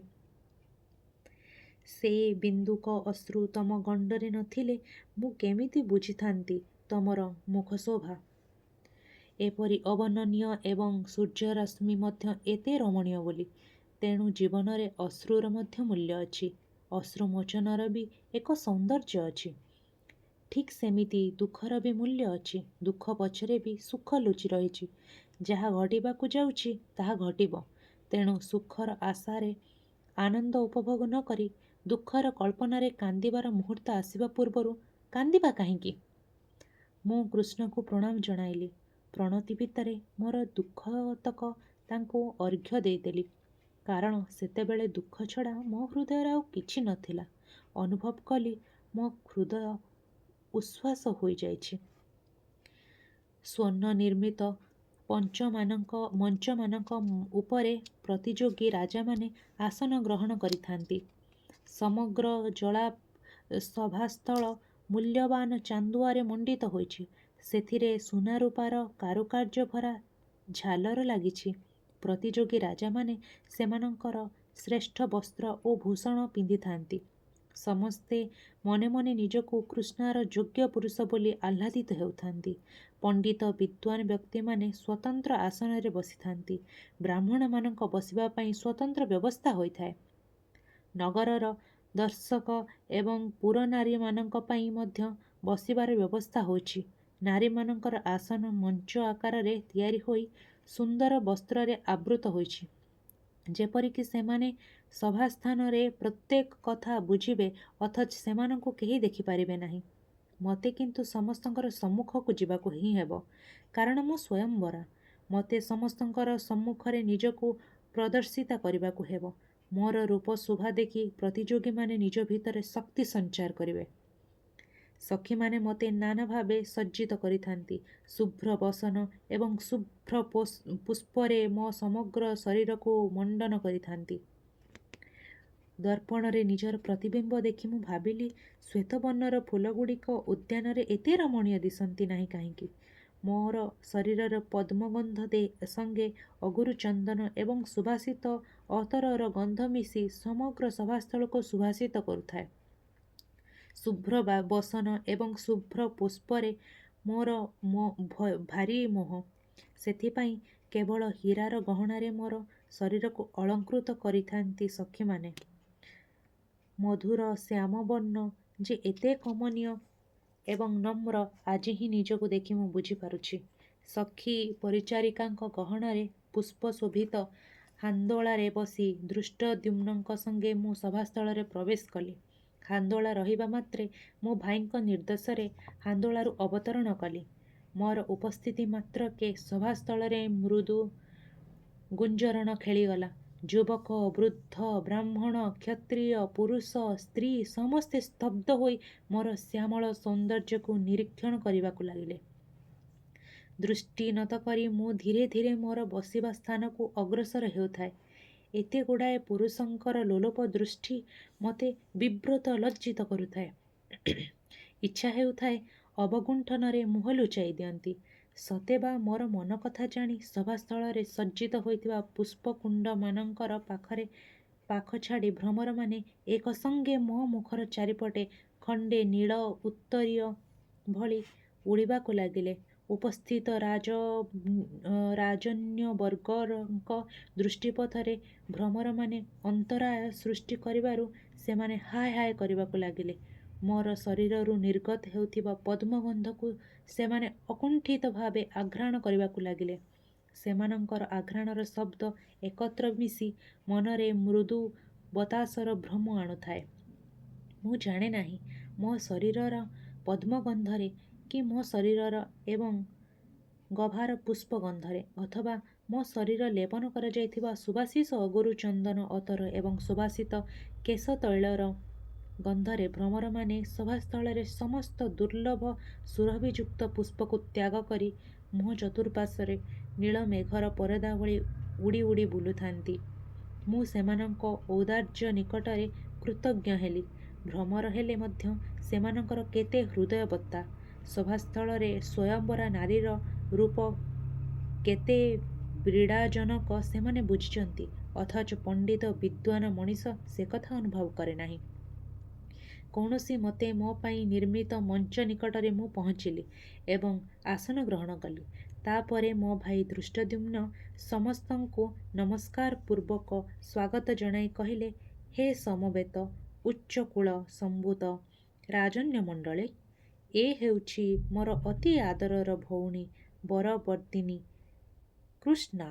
ସେଇ ବିନ୍ଦୁକ ଅଶ୍ରୁ ତମ ଗଣ୍ଡରେ ନଥିଲେ ମୁଁ କେମିତି ବୁଝିଥାନ୍ତି ତମର ମୁଖ ଶୋଭା ଏପରି ଅବର୍ଣ୍ଣନୀୟ ଏବଂ ସୂର୍ଯ୍ୟରଶ୍ମି ମଧ୍ୟ ଏତେ ରମଣୀୟ ବୋଲି। ତେଣୁ ଜୀବନରେ ଅଶ୍ରୁର ମଧ୍ୟ ମୂଲ୍ୟ ଅଛି। ଅଶ୍ରୁମୋଚନର ବି ଏକ ସୌନ୍ଦର୍ଯ୍ୟ ଅଛି। ଠିକ୍ ସେମିତି ଦୁଃଖର ବି ମୂଲ୍ୟ ଅଛି। ଦୁଃଖ ପଛରେ ବି ସୁଖ ଲୁଚି ରହିଛି। ଯାହା ଘଟିବାକୁ ଯାଉଛି ତାହା ଘଟିବ। ତେଣୁ ସୁଖର ଆଶାରେ ଆନନ୍ଦ ଉପଭୋଗ ନ କରି ଦୁଃଖର କଳ୍ପନାରେ କାନ୍ଦିବାର ମୁହୂର୍ତ୍ତ ଆସିବା ପୂର୍ବରୁ କାନ୍ଦିବା କାହିଁକି? ମୁଁ କୃଷ୍ଣଙ୍କୁ ପ୍ରଣାମ ଜଣାଇଲି। ପ୍ରଣତି ଭିତରେ ମୋର ଦୁଃଖତକ ତାଙ୍କୁ ଅର୍ଘ୍ୟ ଦେଇଦେଲି। କାରଣ ସେତେବେଳେ ଦୁଃଖ ଛଡ଼ା ମୋ ହୃଦୟରେ ଆଉ କିଛି ନଥିଲା। ଅନୁଭବ କଲି ମୋ ହୃଦୟ ଉଚ୍ଛ୍ୱାସ ହୋଇଯାଇଛି। ସ୍ୱର୍ଣ୍ଣ ନିର୍ମିତ ମଞ୍ଚମାନଙ୍କ ଉପରେ ପ୍ରତିଯୋଗୀ ରାଜାମାନେ ଆସନ ଗ୍ରହଣ କରିଥାନ୍ତି। ସମଗ୍ର ସଭାସ୍ଥଳ ମୂଲ୍ୟବାନ ଚାନ୍ଦୁଆରେ ମଣ୍ଡିତ ହୋଇଛି। ସେଥିରେ ସୁନା ରୂପାର କାରୁକାର୍ଯ୍ୟ ଭରା ଝାଲର ଲାଗିଛି। ପ୍ରତିଯୋଗୀ ରାଜାମାନେ ସେମାନଙ୍କର ଶ୍ରେଷ୍ଠ ବସ୍ତ୍ର ଓ ଭୂଷଣ ପିନ୍ଧିଥାନ୍ତି। ସମସ୍ତେ ମନେ ମନେ ନିଜକୁ କୃଷ୍ଣର ଯୋଗ୍ୟ ପୁରୁଷ ବୋଲି ଆହ୍ଲାଦିତ ହେଉଥାନ୍ତି। ପଣ୍ଡିତ ବିଦ୍ୱାନ ବ୍ୟକ୍ତିମାନେ ସ୍ୱତନ୍ତ୍ର ଆସନରେ ବସିଥାନ୍ତି। ବ୍ରାହ୍ମଣମାନଙ୍କ ବସିବା ପାଇଁ ସ୍ୱତନ୍ତ୍ର ବ୍ୟବସ୍ଥା ହୋଇଥାଏ। ନଗରର ଦର୍ଶକ ଏବଂ ପୁରନାରୀମାନଙ୍କ ପାଇଁ ମଧ୍ୟ ବସିବାର ବ୍ୟବସ୍ଥା ହୋଇଛି। ନାରୀମାନଙ୍କର ଆସନ ମଞ୍ଚ ଆକାରରେ ତିଆରି ହୋଇ ସୁନ୍ଦର ବସ୍ତ୍ରରେ ଆବୃତ ହୋଇଛି, ଯେପରିକି ସେମାନେ ସଭାସ୍ଥାନରେ ପ୍ରତ୍ୟେକ କଥା ବୁଝିବେ ଅଥଚ ସେମାନଙ୍କୁ କେହି ଦେଖିପାରିବେ ନାହିଁ। ମୋତେ କିନ୍ତୁ ସମସ୍ତଙ୍କର ସମ୍ମୁଖକୁ ଯିବାକୁ ହିଁ ହେବ, କାରଣ ମୁଁ ସ୍ୱୟଂବରା। ମୋତେ ସମସ୍ତଙ୍କର ସମ୍ମୁଖରେ ନିଜକୁ ପ୍ରଦର୍ଶିତ କରିବାକୁ ହେବ। ମୋର ରୂପ ଶୋଭା ଦେଖି ପ୍ରତିଯୋଗୀମାନେ ନିଜ ଭିତରେ ଶକ୍ତି ସଞ୍ଚାର କରିବେ। ସଖୀମାନେ ମୋତେ ନାନା ଭାବେ ସଜ୍ଜିତ କରିଥାନ୍ତି। ଶୁଭ୍ର ବସନ ଏବଂ ଶୁଭ୍ର ପୁଷ୍ପରେ ମୋ ସମଗ୍ର ଶରୀରକୁ ମଣ୍ଡନ କରିଥାନ୍ତି। ଦର୍ପଣରେ ନିଜର ପ୍ରତିବିମ୍ବ ଦେଖି ମୁଁ ଭାବିଲି, ଶ୍ଵେତବର୍ଣ୍ଣର ଫୁଲଗୁଡ଼ିକ ଉଦ୍ୟାନରେ ଏତେ ରମଣୀୟ ଦିଶନ୍ତି ନାହିଁ କାହିଁକି? ମୋର ଶରୀରର ପଦ୍ମଗନ୍ଧ ସଙ୍ଗେ ଅଗୁରୁ ଚନ୍ଦନ ଏବଂ ସୁବାସିତ ଅତରର ଗନ୍ଧ ମିଶି ସମଗ୍ର ସଭାସ୍ଥଳକୁ ସୁବାସିତ କରୁଥାଏ। ଶୁଭ୍ର ବସନ ଏବଂ ଶୁଭ୍ର ପୁଷ୍ପରେ ମୋର ଭାରି ମୋହ। ସେଥିପାଇଁ କେବଳ ହୀରାର ଗହଣାରେ ମୋର ଶରୀରକୁ ଅଳଙ୍କୃତ କରିଥାନ୍ତି ସଖୀମାନେ। ମଧୁର ଶ୍ୟାମବର୍ଣ୍ଣ ଯେ ଏତେ କମନୀୟ ଏବଂ ନମ୍ର, ଆଜି ହିଁ ନିଜକୁ ଦେଖି ମୁଁ ବୁଝିପାରୁଛି। ସଖୀ ପରିଚାରିକାଙ୍କ ଗହଣାରେ ପୁଷ୍ପଶୋଭିତ ହାନ୍ଦୋଳାରେ ବସି ଧୃଷ୍ଟଦ୍ୟୁମ୍ନଙ୍କ ସଙ୍ଗେ ମୁଁ ସଭାସ୍ଥଳରେ ପ୍ରବେଶ କଲି। ହାନ୍ଦୋଳା ରହିବା ମାତ୍ରେ ମୁଁ ଭାଇଙ୍କ ନିର୍ଦ୍ଦେଶରେ ହାନ୍ଦୋଳାରୁ ଅବତରଣ କଲି। ମୋର ଉପସ୍ଥିତି ମାତ୍ରକେ ସଭାସ୍ଥଳରେ ମୃଦୁ ଗୁଞ୍ଜରଣ ଖେଳିଗଲା। ଯୁବକ, ବୃଦ୍ଧ, ବ୍ରାହ୍ମଣ, କ୍ଷତ୍ରିୟ, ପୁରୁଷ, ସ୍ତ୍ରୀ ସମସ୍ତେ ସ୍ତବ୍ଧ ହୋଇ ମୋର ଶ୍ୟାମଳ ସୌନ୍ଦର୍ଯ୍ୟକୁ ନିରୀକ୍ଷଣ କରିବାକୁ ଲାଗିଲେ। ଦୃଷ୍ଟି ନତ କରି ମୁଁ ଧୀରେ ଧୀରେ ମୋର ବସିବା ସ୍ଥାନକୁ ଅଗ୍ରସର ହେଉଥାଏ। ଏତେ ଗୁଡ଼ାଏ ପୁରୁଷଙ୍କର ଲୋଲୁପ ଦୃଷ୍ଟି ମୋତେ ବିବ୍ରତ ଲଜ୍ଜିତ କରୁଥାଏ। ଇଚ୍ଛା ହେଉଥାଏ ଅବଗୁଣ୍ଠନରେ ମୁହଁ ଲୁଚାଇ ଦିଅନ୍ତି। ସତେବା ମୋର ମନ କଥା ଜାଣି ସଭାସ୍ଥଳରେ ସଜ୍ଜିତ ହୋଇଥିବା ପୁଷ୍ପକୁଣ୍ଡମାନଙ୍କର ପାଖ ଛାଡ଼ି ଭ୍ରମରମାନେ ଏକ ସଙ୍ଗେ ମୋ ମୁଖର ଚାରିପଟେ ଖଣ୍ଡେ ନୀଳ ଉତ୍ତରୀୟ ଭଳି ଉଡ଼ିବାକୁ ଲାଗିଲେ ଉପସ୍ଥିତ ରାଜନ୍ୟବର୍ଗଙ୍କ ଦୃଷ୍ଟିପଥରେ ଭ୍ରମରମାନେ ଅନ୍ତରାୟ ସୃଷ୍ଟି କରିବାରୁ ସେମାନେ ହାୟ ହାୟ କରିବାକୁ ଲାଗିଲେ। ମୋର ଶରୀରରୁ ନିର୍ଗତ ହେଉଥିବା ପଦ୍ମଗନ୍ଧକୁ ସେମାନେ ଅକୁଣ୍ଠିତ ଭାବେ ଆଘ୍ରାଣ କରିବାକୁ ଲାଗିଲେ। ସେମାନଙ୍କର ଆଘ୍ରାଣର ଶବ୍ଦ ଏକତ୍ର ମିଶି ମନରେ ମୃଦୁ ବତାସର ଭ୍ରମ ଆଣୁଥାଏ। ମୁଁ ଜାଣେ ନାହିଁ ମୋ ଶରୀରର ପଦ୍ମଗନ୍ଧରେ କି ମୋ ଶରୀରର ଏବଂ ଗଭାର ପୁଷ୍ପଗନ୍ଧରେ ଅଥବା ମୋ ଶରୀର ଲେପନ କରାଯାଇଥିବା ସୁବାସିତ ଅଗୁରୁ ଚନ୍ଦନ ଅତର ଏବଂ ସୁବାସିତ କେଶ ତୈଳର ଗନ୍ଧରେ ଭ୍ରମରମାନେ ସଭାସ୍ଥଳରେ ସମସ୍ତ ଦୁର୍ଲଭ ସୁରଭିଯୁକ୍ତ ପୁଷ୍ପକୁ ତ୍ୟାଗ କରି ମୋ ଚତୁଃପାର୍ଶ୍ୱରେ ନୀଳ ମେଘର ପରଦା ଭଳି ଉଡ଼ି ଉଡ଼ି ବୁଲୁଥାନ୍ତି। ମୁଁ ସେମାନଙ୍କ ଔଦାର୍ଯ୍ୟ ନିକଟରେ କୃତଜ୍ଞ ହେଲି। ଭ୍ରମର ହେଲେ ମଧ୍ୟ ସେମାନଙ୍କର କେତେ ହୃଦୟବତ୍ତା। ସଭାସ୍ଥଳରେ ସ୍ୱୟଂବରା ନାରୀର ରୂପ କେତେ କ୍ରୀଡ଼ାଜନକ ସେମାନେ ବୁଝିଛନ୍ତି, ଅଥଚ ପଣ୍ଡିତ ବିଦ୍ୱାନ ମଣିଷ ସେକଥା ଅନୁଭବ କରେ ନାହିଁ। କୌଣସି ମତେ ମୋ ପାଇଁ ନିର୍ମିତ ମଞ୍ଚ ନିକଟରେ ମୁଁ ପହଞ୍ଚିଲି ଏବଂ ଆସନ ଗ୍ରହଣ କଲି। ତାପରେ ମୋ ଭାଇ ଧୃଷ୍ଟଦ୍ୟୁମ୍ନ ସମସ୍ତଙ୍କୁ ନମସ୍କାର ପୂର୍ବକ ସ୍ୱାଗତ ଜଣାଇ କହିଲେ, ହେ ସମବେତ ଉଚ୍ଚକୁଳ ସମ୍ଭୂତ ରାଜନ୍ୟମଣ୍ଡଳୀ, ଏ ହେଉଛି ମୋର ଅତି ଆଦରର ଭଉଣୀ ବରବର୍ତ୍ତିନୀ କୃଷ୍ଣା।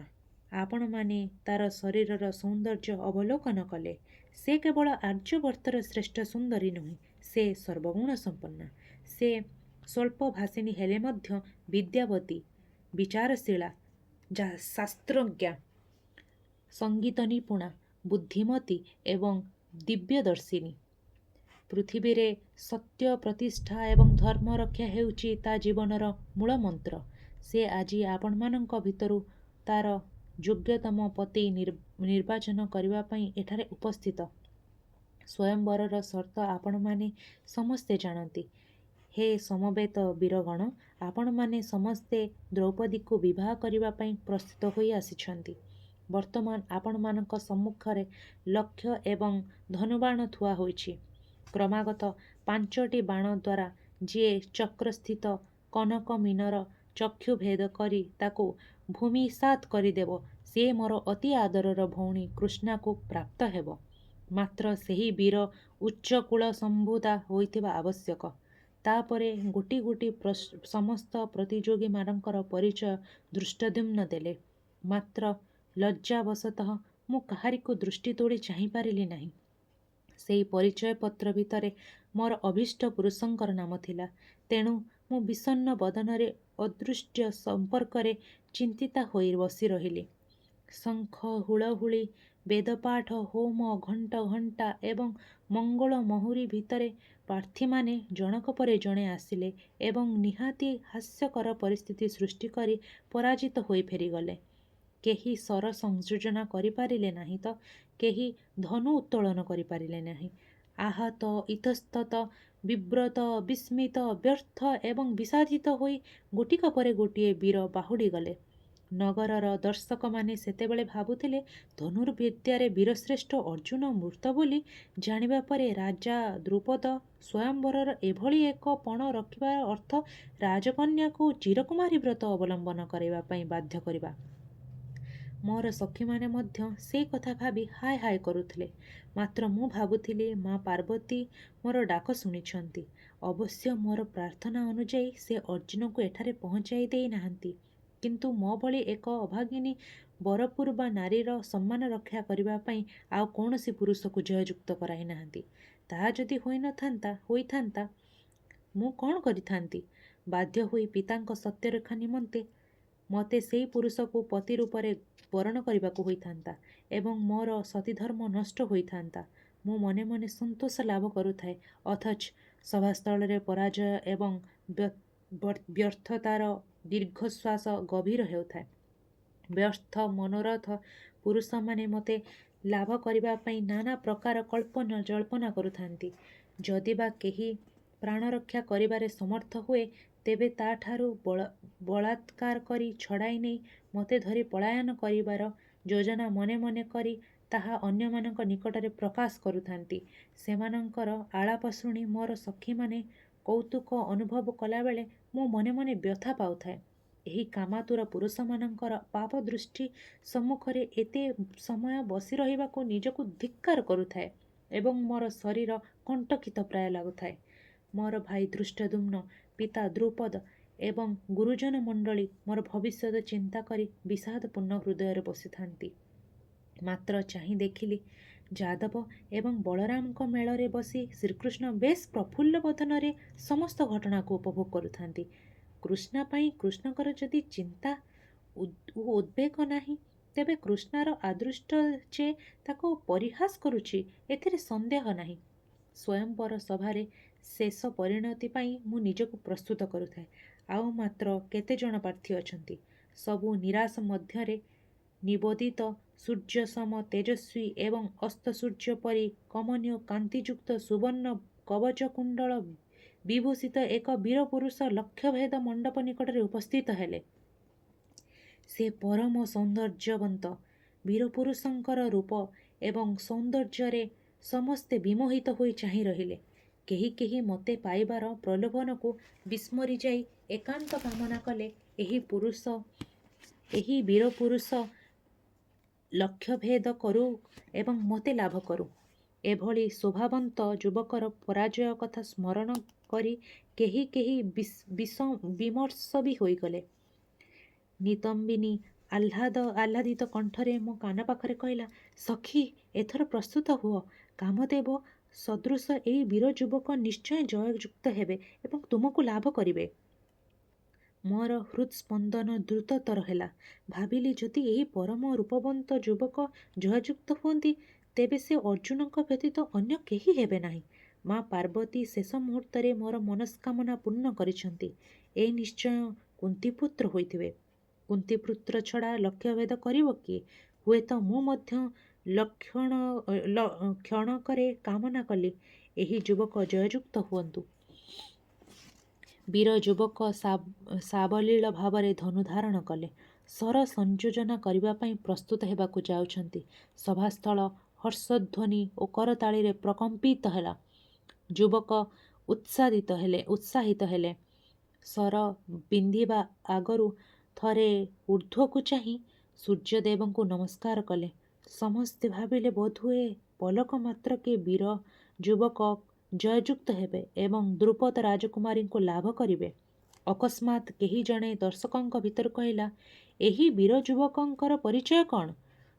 ଆପଣମାନେ ତାର ଶରୀରର ସୌନ୍ଦର୍ଯ୍ୟ ଅବଲୋକନ କଲେ। ସେ କେବଳ ଆର୍ଯ୍ୟବର୍ତ୍ତର ଶ୍ରେଷ୍ଠ ସୁନ୍ଦରୀ ନୁହେଁ, ସେ ସର୍ବଗୁଣ ସମ୍ପନ୍ନା। ସେ ସ୍ୱଳ୍ପଭାଷିଣୀ ହେଲେ ମଧ୍ୟ ବିଦ୍ୟାବତୀ, ବିଚାରଶୀଳା, ଶାସ୍ତ୍ରଜ୍ଞା, ସଙ୍ଗୀତ ନିପୁଣା, ବୁଦ୍ଧିମତୀ ଏବଂ ଦିବ୍ୟଦର୍ଶିନୀ। ପୃଥିବୀରେ ସତ୍ୟ ପ୍ରତିଷ୍ଠା ଏବଂ ଧର୍ମ ରକ୍ଷା ହେଉଛି ତା ଜୀବନର ମୂଳମନ୍ତ୍ର। ସେ ଆଜି ଆପଣମାନଙ୍କ ଭିତରୁ ତାର ଯୋଗ୍ୟତମ ପତି ନିର୍ବାଚନ କରିବା ପାଇଁ ଏଠାରେ ଉପସ୍ଥିତ। ସ୍ୱୟଂବରର ସର୍ତ୍ତ ଆପଣମାନେ ସମସ୍ତେ ଜାଣନ୍ତି। ହେ ସମବେତ ବୀରଗଣ, ଆପଣମାନେ ସମସ୍ତେ ଦ୍ରୌପଦୀକୁ ବିବାହ କରିବା ପାଇଁ ପ୍ରସ୍ତୁତ ହୋଇ ଆସିଛନ୍ତି। ବର୍ତ୍ତମାନ ଆପଣମାନଙ୍କ ସମ୍ମୁଖରେ ଲକ୍ଷ୍ୟ ଏବଂ ଧନୁବାଣ ଥୁଆ ହୋଇଛି। କ୍ରମାଗତ 5ଟି ବାଣ ଦ୍ୱାରା ଯିଏ ଚକ୍ରସ୍ଥିତ କନକ ମୀନର ଚକ୍ଷୁ ଭେଦ କରି ତାକୁ ଭୂମିସାତ୍ କରିଦେବ, ସିଏ ମୋର ଅତି ଆଦରର ଭଉଣୀ କୃଷ୍ଣାକୁ ପ୍ରାପ୍ତ ହେବ। ମାତ୍ର ସେହି ବୀର ଉଚ୍ଚକୁଳ ସମ୍ଭୂତା ହୋଇଥିବା ଆବଶ୍ୟକ। ତାପରେ ଗୋଟି ଗୋଟି ସମସ୍ତ ପ୍ରତିଯୋଗୀମାନଙ୍କର ପରିଚୟ ଧୃଷ୍ଟଦ୍ୟୁମ୍ନ ଦେଲେ। ମାତ୍ର ଲଜ୍ଜାବଶତଃ ମୁଁ କାହାରିକୁ ଦୃଷ୍ଟି ତୋଳି ଚାହିଁପାରିଲି ନାହିଁ। ସେହି ପରିଚୟପତ୍ର ଭିତରେ ମୋର ଅଭୀଷ୍ଟ ପୁରୁଷଙ୍କର ନାମ ଥିଲା। ତେଣୁ ମୁଁ ବିଷଣ୍ଣ ବଦନରେ ଅଦୃଷ୍ଟ ସମ୍ପର୍କରେ ଚିନ୍ତିତା ହୋଇ ବସି ରହିଲି। ଶଙ୍ଖ, ହୁଳହୁଳି, ବେଦପାଠ, ହୋମ, ଘଣ୍ଟ ଘଣ୍ଟା ଏବଂ ମଙ୍ଗଳ ମହୁରୀ ଭିତରେ ପ୍ରାର୍ଥୀମାନେ ଜଣକ ପରେ ଜଣେ ଆସିଲେ ଏବଂ ନିହାତି ହାସ୍ୟକର ପରିସ୍ଥିତି ସୃଷ୍ଟି କରି ପରାଜିତ ହୋଇ ଫେରିଗଲେ। କେହି ସ୍ୱର ସଂଯୋଜନା କରିପାରିଲେ ନାହିଁ ତ କେହି ଧନୁ ଉତ୍ତୋଳନ କରିପାରିଲେ ନାହିଁ। ଆହତ, ଇତସ୍ତତ, ବିବ୍ରତ, ବିସ୍ମିତ, ବ୍ୟର୍ଥ ଏବଂ ବିଷାଦିତ ହୋଇ ଗୋଟିକ ପରେ ଗୋଟିଏ ବୀର ବାହୁଡ଼ି ଗଲେ। ନଗରର ଦର୍ଶକମାନେ ସେତେବେଳେ ଭାବୁଥିଲେ ଧନୁର୍ବିଦ୍ୟାରେ ବୀରଶ୍ରେଷ୍ଠ ଅର୍ଜୁନ ମୃତ ବୋଲି ଜାଣିବା ପରେ ରାଜା ଦ୍ରୁପଦ ସ୍ୱୟଂବରର ଏଭଳି ଏକ ପଣ ରଖିବାର ଅର୍ଥ ରାଜକନ୍ୟାକୁ ଚିରକୁମାରୀ ବ୍ରତ ଅବଲମ୍ବନ କରିବା ପାଇଁ ବାଧ୍ୟ କରିବା। ମୋର ସଖୀମାନେ ମଧ୍ୟ ସେଇ କଥା ଭାବି ହାୟ ହାୟ କରୁଥିଲେ। ମାତ୍ର ମୁଁ ଭାବୁଥିଲି ମା ପାର୍ବତୀ ମୋର ଡାକ ଶୁଣିଛନ୍ତି। ଅବଶ୍ୟ ମୋର ପ୍ରାର୍ଥନା ଅନୁଯାୟୀ ସେ ଅର୍ଜୁନକୁ ଏଠାରେ ପହଞ୍ଚାଇ ଦେଇ ନାହାନ୍ତି, କିନ୍ତୁ ମୋ ଭଳି ଏକ ଅଭାଗିନୀ ବରପୂର୍ବା ନାରୀର ସମ୍ମାନ ରକ୍ଷା କରିବା ପାଇଁ ଆଉ କୌଣସି ପୁରୁଷକୁ ଜୟଯୁକ୍ତ କରାଇ ନାହାନ୍ତି। ତାହା ଯଦି ହୋଇଥାନ୍ତା ମୁଁ କ'ଣ କରିଥାନ୍ତି? ବାଧ୍ୟ ହୋଇ ପିତାଙ୍କ ସତ୍ୟରକ୍ଷା ନିମନ୍ତେ ମୋତେ ସେହି ପୁରୁଷକୁ ପତି ରୂପରେ ବରଣ କରିବାକୁ ହୋଇଥାନ୍ତା ଏବଂ ମୋର ସତୀଧର୍ମ ନଷ୍ଟ ହୋଇଥାନ୍ତା। ମୁଁ ମନେ ମନେ ସନ୍ତୋଷ ଲାଭ କରୁଥାଏ, ଅଥଚ ସଭାସ୍ଥଳରେ ପରାଜୟ ଏବଂ ବ୍ୟର୍ଥତାର ଦୀର୍ଘଶ୍ୱାସ ଗଭୀର ହେଉଥାଏ। ବ୍ୟର୍ଥ ମନୋରଥ ପୁରୁଷମାନେ ମୋତେ ଲାଭ କରିବା ପାଇଁ ନାନା ପ୍ରକାର କଳ୍ପନା ଜଳ୍ପନା କରୁଥାନ୍ତି। ଯଦି ବା କେହି ପ୍ରାଣରକ୍ଷା କରିବାରେ ସମର୍ଥ ହୁଏ, ତେବେ ତାଠାରୁ ବଳାତ୍କାର କରି ଛଡ଼ାଇ ନେଇ ମୋତେ ଧରି ପଳାୟନ କରିବାର ଯୋଜନା ମନେ ମନେ କରି ତାହା ଅନ୍ୟମାନଙ୍କ ନିକଟରେ ପ୍ରକାଶ କରୁଥାନ୍ତି। ସେମାନଙ୍କର ଆଳାପ ଶୁଣି ମୋର ସଖୀମାନେ କୌତୁକ ଅନୁଭବ କଲାବେଳେ ମୁଁ ମନେ ମନେ ବ୍ୟଥା ପାଉଥାଏ। ଏହି କାମାତୁର ପୁରୁଷମାନଙ୍କର ପାପ ଦୃଷ୍ଟି ସମ୍ମୁଖରେ ଏତେ ସମୟ ବସି ରହିବାକୁ ନିଜକୁ ଧିକ୍କାର କରୁଥାଏ ଏବଂ ମୋର ଶରୀର କଣ୍ଟକିତ ପ୍ରାୟ ଲାଗୁଥାଏ। ମୋର ଭାଇ ଧୃଷ୍ଟଦ୍ୟୁମ୍ନ, ପିତା ଦ୍ରୁପଦ ଏବଂ ଗୁରୁଜନ ମଣ୍ଡଳୀ ମୋର ଭବିଷ୍ୟତ ଚିନ୍ତା କରି ବିଷାଦପୂର୍ଣ୍ଣ ହୃଦୟରେ ବସିଥାନ୍ତି। ମାତ୍ର ଚାହିଁ ଦେଖିଲି ଯାଦବ ଏବଂ ବଳରାମଙ୍କ ମେଳରେ ବସି ଶ୍ରୀକୃଷ୍ଣ ବେଶ ପ୍ରଫୁଲ୍ଲ ବଦନରେ ସମସ୍ତ ଘଟଣାକୁ ଉପଭୋଗ କରୁଥାନ୍ତି। କୃଷ୍ଣା ପାଇଁ କୃଷ୍ଣଙ୍କର ଯଦି ଚିନ୍ତା ଓ ଉଦ୍ବେଗ ନାହିଁ, ତେବେ କୃଷ୍ଣାର ଆଦୃଷ୍ଟ ଯେ ତାକୁ ପରିହାସ କରୁଛି ଏଥିରେ ସନ୍ଦେହ ନାହିଁ। ସ୍ୱୟଂବର ସଭାରେ ଶେଷ ପରିଣତି ପାଇଁ ମୁଁ ନିଜକୁ ପ୍ରସ୍ତୁତ କରୁଥାଏ। ଆଉ ମାତ୍ର କେତେଜଣ ପ୍ରାର୍ଥୀ ଅଛନ୍ତି। ସବୁ ନିରାଶ ମଧ୍ୟରେ ନିବୋଦିତ ସୂର୍ଯ୍ୟସମ ତେଜସ୍ୱୀ ଏବଂ ଅସ୍ତସୂର୍ଯ୍ୟ ପରି କମନୀୟ କାନ୍ତିଯୁକ୍ତ ସୁବର୍ଣ୍ଣ କବଚ କୁଣ୍ଡଳ ବିଭୂଷିତ ଏକ ବୀରପୁରୁଷ ଲକ୍ଷ୍ୟଭେଦ ମଣ୍ଡପ ନିକଟରେ ଉପସ୍ଥିତ ହେଲେ। ସେ ପରମ ସୌନ୍ଦର୍ଯ୍ୟବନ୍ତ ବୀରପୁରୁଷଙ୍କର ରୂପ ଏବଂ ସୌନ୍ଦର୍ଯ୍ୟରେ ସମସ୍ତେ ବିମୋହିତ ହୋଇ ଚାହିଁ ରହିଲେ। କେହି କେହି ମୋତେ ପାଇବାର ପ୍ରଲୋଭନକୁ ବିସ୍ମରି ଯାଇ ଏକାନ୍ତ କାମନା କଲେ ଏହି ବୀରପୁରୁଷ ଲକ୍ଷ୍ୟଭେଦ କରୁ ଏବଂ ମୋତେ ଲାଭ କରୁ। ଏଭଳି ଶୋଭାବନ୍ତ ଯୁବକର ପରାଜୟ କଥା ସ୍ମରଣ କରି କେହି କେହି ବିମର୍ଷ ବି ହୋଇଗଲେ। ନିତମ୍ବିନୀ ଆହ୍ଲାଦିତ କଣ୍ଠରେ ମୋ କାନ ପାଖରେ କହିଲା, ସଖୀ, ଏଥର ପ୍ରସ୍ତୁତ ହୁଅ। କାମଦେବ ସଦୃଶ ଏହି ବୀର ଯୁବକ ନିଶ୍ଚୟ ଜୟଯୁକ୍ତ ହେବେ ଏବଂ ତୁମକୁ ଲାଭ କରିବେ। ମୋର ହୃତ୍ସ୍ପନ୍ଦନ ଦ୍ରୁତତର ହେଲା। ଭାବିଲି, ଯଦି ଏହି ପରମ ରୂପବନ୍ତ ଯୁବକ ଜୟଯୁକ୍ତ ହୁଅନ୍ତି, ତେବେ ସେ ଅର୍ଜୁନଙ୍କ ବ୍ୟତୀତ ଅନ୍ୟ କେହି ହେବେ ନାହିଁ। ମା ପାର୍ବତୀ ଶେଷ ମୁହୂର୍ତ୍ତରେ ମୋର ମନସ୍କାମନା ପୂର୍ଣ୍ଣ କରିଛନ୍ତି। ଏ ନିଶ୍ଚୟ କୁନ୍ତୀପୁତ୍ର ହୋଇଥିବେ। କୁନ୍ତୀପୁତ୍ର ଛଡ଼ା ଲକ୍ଷ୍ୟଭେଦ କରିବ କିଏ? ହୁଏତ ମୁଁ ମଧ୍ୟ କ୍ଷଣକରେ କାମନା କଲି ଏହି ଯୁବକ ଜୟଯୁକ୍ତ ହୁଅନ୍ତୁ। ବୀର ଯୁବକ ସାବଲୀଳ ଭାବରେ ଧନୁ ଧାରଣ କଲେ। ଶର ସଂଯୋଜନା କରିବା ପାଇଁ ପ୍ରସ୍ତୁତ ହେବାକୁ ଯାଉଛନ୍ତି। ସଭାସ୍ଥଳ ହର୍ଷଧ୍ୱନି ଓ କରତାଳିରେ ପ୍ରକମ୍ପିତ ହେଲା। ଯୁବକ ଉତ୍ସାହିତ ହେଲେ। ଶର ବିନ୍ଧିବା ଆଗରୁ ଥରେ ଊର୍ଦ୍ଧ୍ୱକୁ ଚାହିଁ ସୂର୍ଯ୍ୟଦେବଙ୍କୁ ନମସ୍କାର କଲେ। ସମସ୍ତେ ଭାବିଲେ ବୋଧହୁଏ ପଲକ ମାତ୍ରକେ ବୀର ଯୁବକ ଜୟଯୁକ୍ତ ହେବେ ଏବଂ ଦ୍ରୁପଦ ରାଜକୁମାରୀଙ୍କୁ ଲାଭ କରିବେ। ଅକସ୍ମାତ୍ କେହି ଜଣେ ଦର୍ଶକଙ୍କ ଭିତରୁ କହିଲା, ଏହି ବୀର ଯୁବକଙ୍କର ପରିଚୟ କ'ଣ?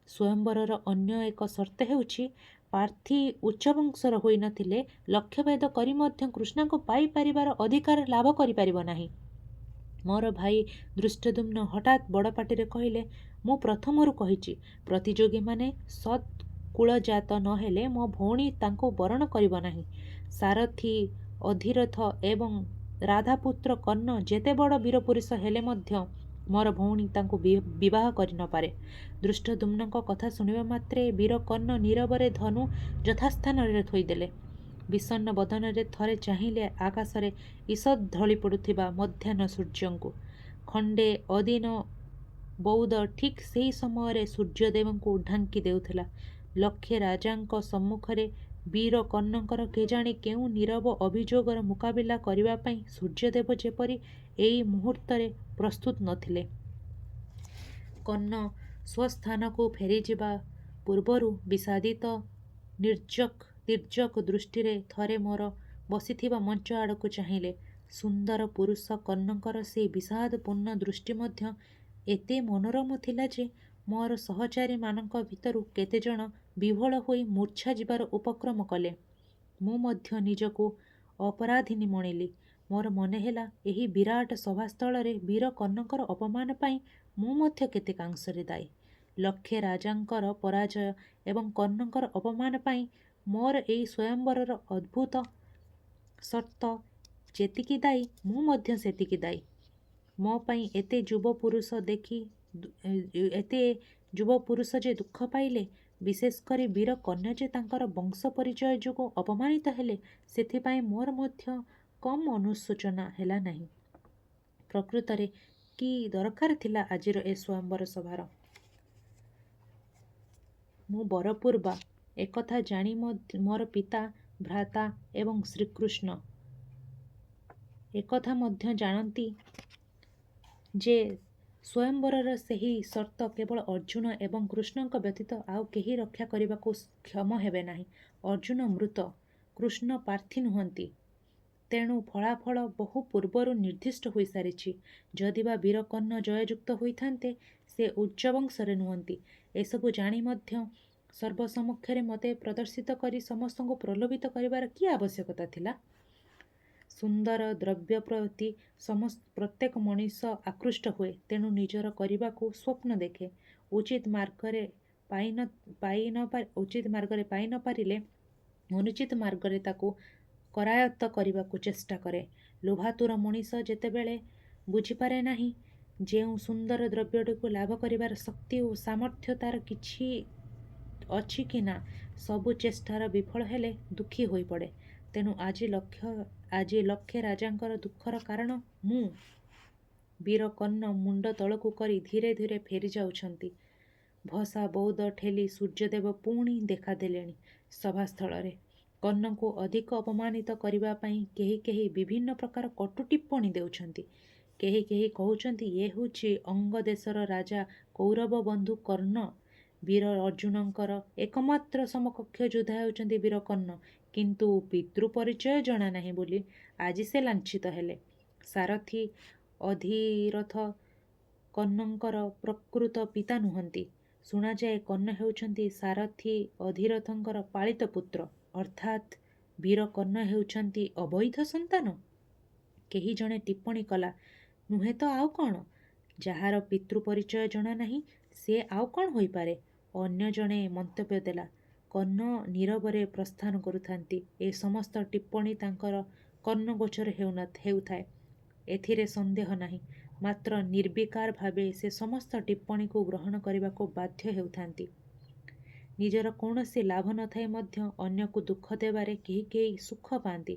ସ୍ୱୟଂବରର ଅନ୍ୟ ଏକ ସର୍ତ୍ତ ହେଉଛି, ପ୍ରାର୍ଥୀ ଉଚ୍ଚ ବଂଶର ହୋଇନଥିଲେ ଲକ୍ଷ୍ୟଭେଦ କରି ମଧ୍ୟ କୃଷ୍ଣଙ୍କୁ ପାଇପାରିବାର ଅଧିକାର ଲାଭ କରିପାରିବ ନାହିଁ। ମୋର ଭାଇ ଧୃଷ୍ଟଦ୍ୟୁମ୍ନ ହଠାତ୍ ବଡ଼ ପାଟିରେ କହିଲେ, ମୁଁ ପ୍ରଥମରୁ କହିଛି, ପ୍ରତିଯୋଗୀମାନେ ସତ୍ କୁଳଜାତ ନ ହେଲେ ମୋ ଭଉଣୀ ତାଙ୍କୁ ବରଣ କରିବ ନାହିଁ। ସାରଥୀ ଅଧିରଥ ଏବଂ ରାଧାପୁତ୍ର କର୍ଣ୍ଣ ଯେତେ ବଡ଼ ବୀରପୁରୁଷ ହେଲେ ମଧ୍ୟ ମୋର ଭଉଣୀ ତାଙ୍କୁ ବିବାହ କରି ନପାରେ। ଧୃଷ୍ଟଦ୍ୟୁମ୍ନଙ୍କ କଥା ଶୁଣିବା ମାତ୍ରେ ବୀର କର୍ଣ୍ଣ ନୀରବରେ ଧନୁ ଯଥାସ୍ଥାନରେ ଥୋଇଦେଲେ। ବିଷଣ୍ଣ ବଦନରେ ଥରେ ଚାହିଁଲେ ଆକାଶରେ ଈଷତ୍ ଢଳି ପଡ଼ୁଥିବା ମଧ୍ୟାହ୍ନ ସୂର୍ଯ୍ୟଙ୍କୁ। ଖଣ୍ଡେ ଅଦିନ ବଉଦ ଠିକ୍ ସେହି ସମୟରେ ସୂର୍ଯ୍ୟଦେବଙ୍କୁ ଢାଙ୍କି ଦେଉଥିଲା। ଲକ୍ଷେ ରାଜାଙ୍କ ସମ୍ମୁଖରେ ବୀର କର୍ଣ୍ଣଙ୍କର କେଜାଣି କେଉଁ ନୀରବ ଅଭିଯୋଗର ମୁକାବିଲା କରିବା ପାଇଁ ସୂର୍ଯ୍ୟଦେବ ଯେପରି ଏଇ ମୁହୂର୍ତ୍ତରେ ପ୍ରସ୍ତୁତ ନଥିଲେ। କର୍ଣ୍ଣ ସ୍ୱସ୍ଥାନକୁ ଫେରିଯିବା ପୂର୍ବରୁ ବିଷାଦିତ ତୀର୍ଯ୍ୟକ୍ ଦୃଷ୍ଟିରେ ଥରେ ମୋର ବସିଥିବା ମଞ୍ଚ ଆଡ଼କୁ ଚାହିଁଲେ। ସୁନ୍ଦର ପୁରୁଷ କର୍ଣ୍ଣଙ୍କର ସେହି ବିଷାଦପୂର୍ଣ୍ଣ ଦୃଷ୍ଟି ମଧ୍ୟ ଏତେ ମନୋରମ ଥିଲା ଯେ ମୋର ସହଚାରୀମାନଙ୍କ ଭିତରୁ କେତେଜଣ ବିହ୍ୱଳ ହୋଇ ମୂର୍ଚ୍ଛା ଯିବାର ଉପକ୍ରମ କଲେ। ମୁଁ ମଧ୍ୟ ନିଜକୁ ଅପରାଧିନୀ ମଣିଲି। ମୋର ମନେହେଲା, ଏହି ବିରାଟ ସଭାସ୍ଥଳରେ ବୀର କର୍ଣ୍ଣଙ୍କର ଅପମାନ ପାଇଁ ମୁଁ ମଧ୍ୟ କେତେକାଂଶରେ ଦାୟୀ। ଲକ୍ଷେ ରାଜାଙ୍କର ପରାଜୟ ଏବଂ କର୍ଣ୍ଣଙ୍କର ଅପମାନ ପାଇଁ ମୋର ଏହି ସ୍ୱୟଂବରର ଅଦ୍ଭୁତ ସର୍ତ୍ତ ଯେତିକି ଦାୟୀ, ମୁଁ ମଧ୍ୟ ସେତିକି ଦାୟୀ। ମୋ ପାଇଁ ଏତେ ଯୁବପୁରୁଷ ଯେ ଦୁଃଖ ପାଇଲେ, ବିଶେଷ କରି ବୀର କନ୍ୟା ଯେ ତାଙ୍କର ବଂଶ ପରିଚୟ ଯୋଗୁଁ ଅପମାନିତ ହେଲେ, ସେଥିପାଇଁ ମୋର ମଧ୍ୟ କମ୍ ଅନୁଶୋଚନା ହେଲା ନାହିଁ। ପ୍ରକୃତରେ କି ଦରକାର ଥିଲା ଆଜିର ଏ ସ୍ୱୟଂବର ସଭାର? ମୁଁ ବରପୂର୍ବା ଏକଥା ଜାଣି ମୋର ପିତା, ଭ୍ରାତା ଏବଂ ଶ୍ରୀକୃଷ୍ଣ ଏକଥା ମଧ୍ୟ ଜାଣନ୍ତି ଯେ ସ୍ୱୟଂବରର ସେହି ସର୍ତ୍ତ କେବଳ ଅର୍ଜୁନ ଏବଂ କୃଷ୍ଣଙ୍କ ବ୍ୟତୀତ ଆଉ କେହି ରକ୍ଷା କରିବାକୁ କ୍ଷମ ହେବେ ନାହିଁ। ଅର୍ଜୁନ ମୃତ, କୃଷ୍ଣ ପ୍ରାର୍ଥୀ ନୁହନ୍ତି। ତେଣୁ ଫଳାଫଳ ବହୁ ପୂର୍ବରୁ ନିର୍ଦ୍ଦିଷ୍ଟ ହୋଇସାରିଛି। ଯଦିବା ବୀରକର୍ଣ୍ଣ ଜୟଯୁକ୍ତ ହୋଇଥାନ୍ତେ, ସେ ଉଚ୍ଚ ବଂଶରେ ନୁହନ୍ତି। ଏସବୁ ଜାଣି ମଧ୍ୟ ସର୍ବସମକ୍ଷରେ ମୋତେ ପ୍ରଦର୍ଶିତ କରି ସମସ୍ତଙ୍କୁ ପ୍ରଲୋଭିତ କରିବାର କି ଆବଶ୍ୟକତା ଥିଲା? ସୁନ୍ଦର ଦ୍ରବ୍ୟ ପ୍ରତି ପ୍ରତ୍ୟେକ ମଣିଷ ଆକୃଷ୍ଟ ହୁଏ। ତେଣୁ ନିଜର କରିବାକୁ ସ୍ୱପ୍ନ ଦେଖେ। ଉଚିତ ମାର୍ଗରେ ପାଇ ନ ପାରିଲେ ଅନୁଚିତ ମାର୍ଗରେ ତାକୁ କରାୟତ୍ତ କରିବାକୁ ଚେଷ୍ଟା କରେ। ଲୋଭାତୁର ମଣିଷ ଯେତେବେଳେ ବୁଝିପାରେ ନାହିଁ ଯେଉଁ ସୁନ୍ଦର ଦ୍ରବ୍ୟଟିକୁ ଲାଭ କରିବାର ଶକ୍ତି ଓ ସାମର୍ଥ୍ୟ ତାର କିଛି ଅଛି କି ନା, ସବୁ ଚେଷ୍ଟାର ବିଫଳ ହେଲେ ଦୁଃଖୀ ହୋଇପଡ଼େ। ତେଣୁ ଆଜି ଲକ୍ଷେ ରାଜାଙ୍କର ଦୁଃଖର କାରଣ ମୁଁ। ବୀରକର୍ଣ୍ଣ ମୁଣ୍ଡ ତଳକୁ କରି ଧୀରେ ଧୀରେ ଫେରି ଯାଉଛନ୍ତି। ଭସା ବଉଦ ଠେଲି ସୂର୍ଯ୍ୟଦେବ ପୁଣି ଦେଖାଦେଲେଣି ସଭାସ୍ଥଳରେ। କର୍ଣ୍ଣଙ୍କୁ ଅଧିକ ଅପମାନିତ କରିବା ପାଇଁ କେହି କେହି ବିଭିନ୍ନ ପ୍ରକାର କଟୁ ଟିପ୍ପଣୀ ଦେଉଛନ୍ତି। କେହି କେହି କହୁଛନ୍ତି ଏ ହେଉଛି ଅଙ୍ଗ ଦେଶର ରାଜା କୌରବ ବନ୍ଧୁ କର୍ଣ୍ଣ। ବୀର ଅର୍ଜୁନଙ୍କର ଏକମାତ୍ର ସମକକ୍ଷ ଯୋଦ୍ଧା ହେଉଛନ୍ତି ବୀରକର୍ଣ୍ଣ। କିନ୍ତୁ ପିତୃ ପରିଚୟ ଜଣା ନାହିଁ ବୋଲି ଆଜି ସେ ଲାଞ୍ଛିତ ହେଲେ। ସାରଥୀ ଅଧିରଥ କର୍ଣ୍ଣଙ୍କର ପ୍ରକୃତ ପିତା ନୁହନ୍ତି। ଶୁଣାଯାଏ କର୍ଣ୍ଣ ହେଉଛନ୍ତି ସାରଥୀ ଅଧିରଥଙ୍କର ପାଳିତ ପୁତ୍ର, ଅର୍ଥାତ୍ ବୀରକର୍ଣ୍ଣ ହେଉଛନ୍ତି ଅବୈଧ ସନ୍ତାନ। କେହି ଜଣେ ଟିପ୍ପଣୀ କଲା, ନୁହେଁ ତ ଆଉ କ'ଣ? ଯାହାର ପିତୃ ପରିଚୟ ଜଣା ନାହିଁ ସେ ଆଉ କ'ଣ ହୋଇପାରେ? ଅନ୍ୟ ଜଣେ ମନ୍ତବ୍ୟ ଦେଲା, କର୍ଣ୍ଣ ନୀରବରେ ପ୍ରସ୍ଥାନ କରୁଥାନ୍ତି। ଏ ସମସ୍ତ ଟିପ୍ପଣୀ ତାଙ୍କର କର୍ଣ୍ଣଗୋଚର ହେଉଥାଏ, ଏଥିରେ ସନ୍ଦେହ ନାହିଁ। ମାତ୍ର ନିର୍ବିକାର ଭାବେ ସେ ସମସ୍ତ ଟିପ୍ପଣୀକୁ ଗ୍ରହଣ କରିବାକୁ ବାଧ୍ୟ ହେଉଥାନ୍ତି। ନିଜର କୌଣସି ଲାଭ ନଥାଇ ମଧ୍ୟ ଅନ୍ୟକୁ ଦୁଃଖ ଦେବାରେ କେହି କେହି ସୁଖ ପାଆନ୍ତି।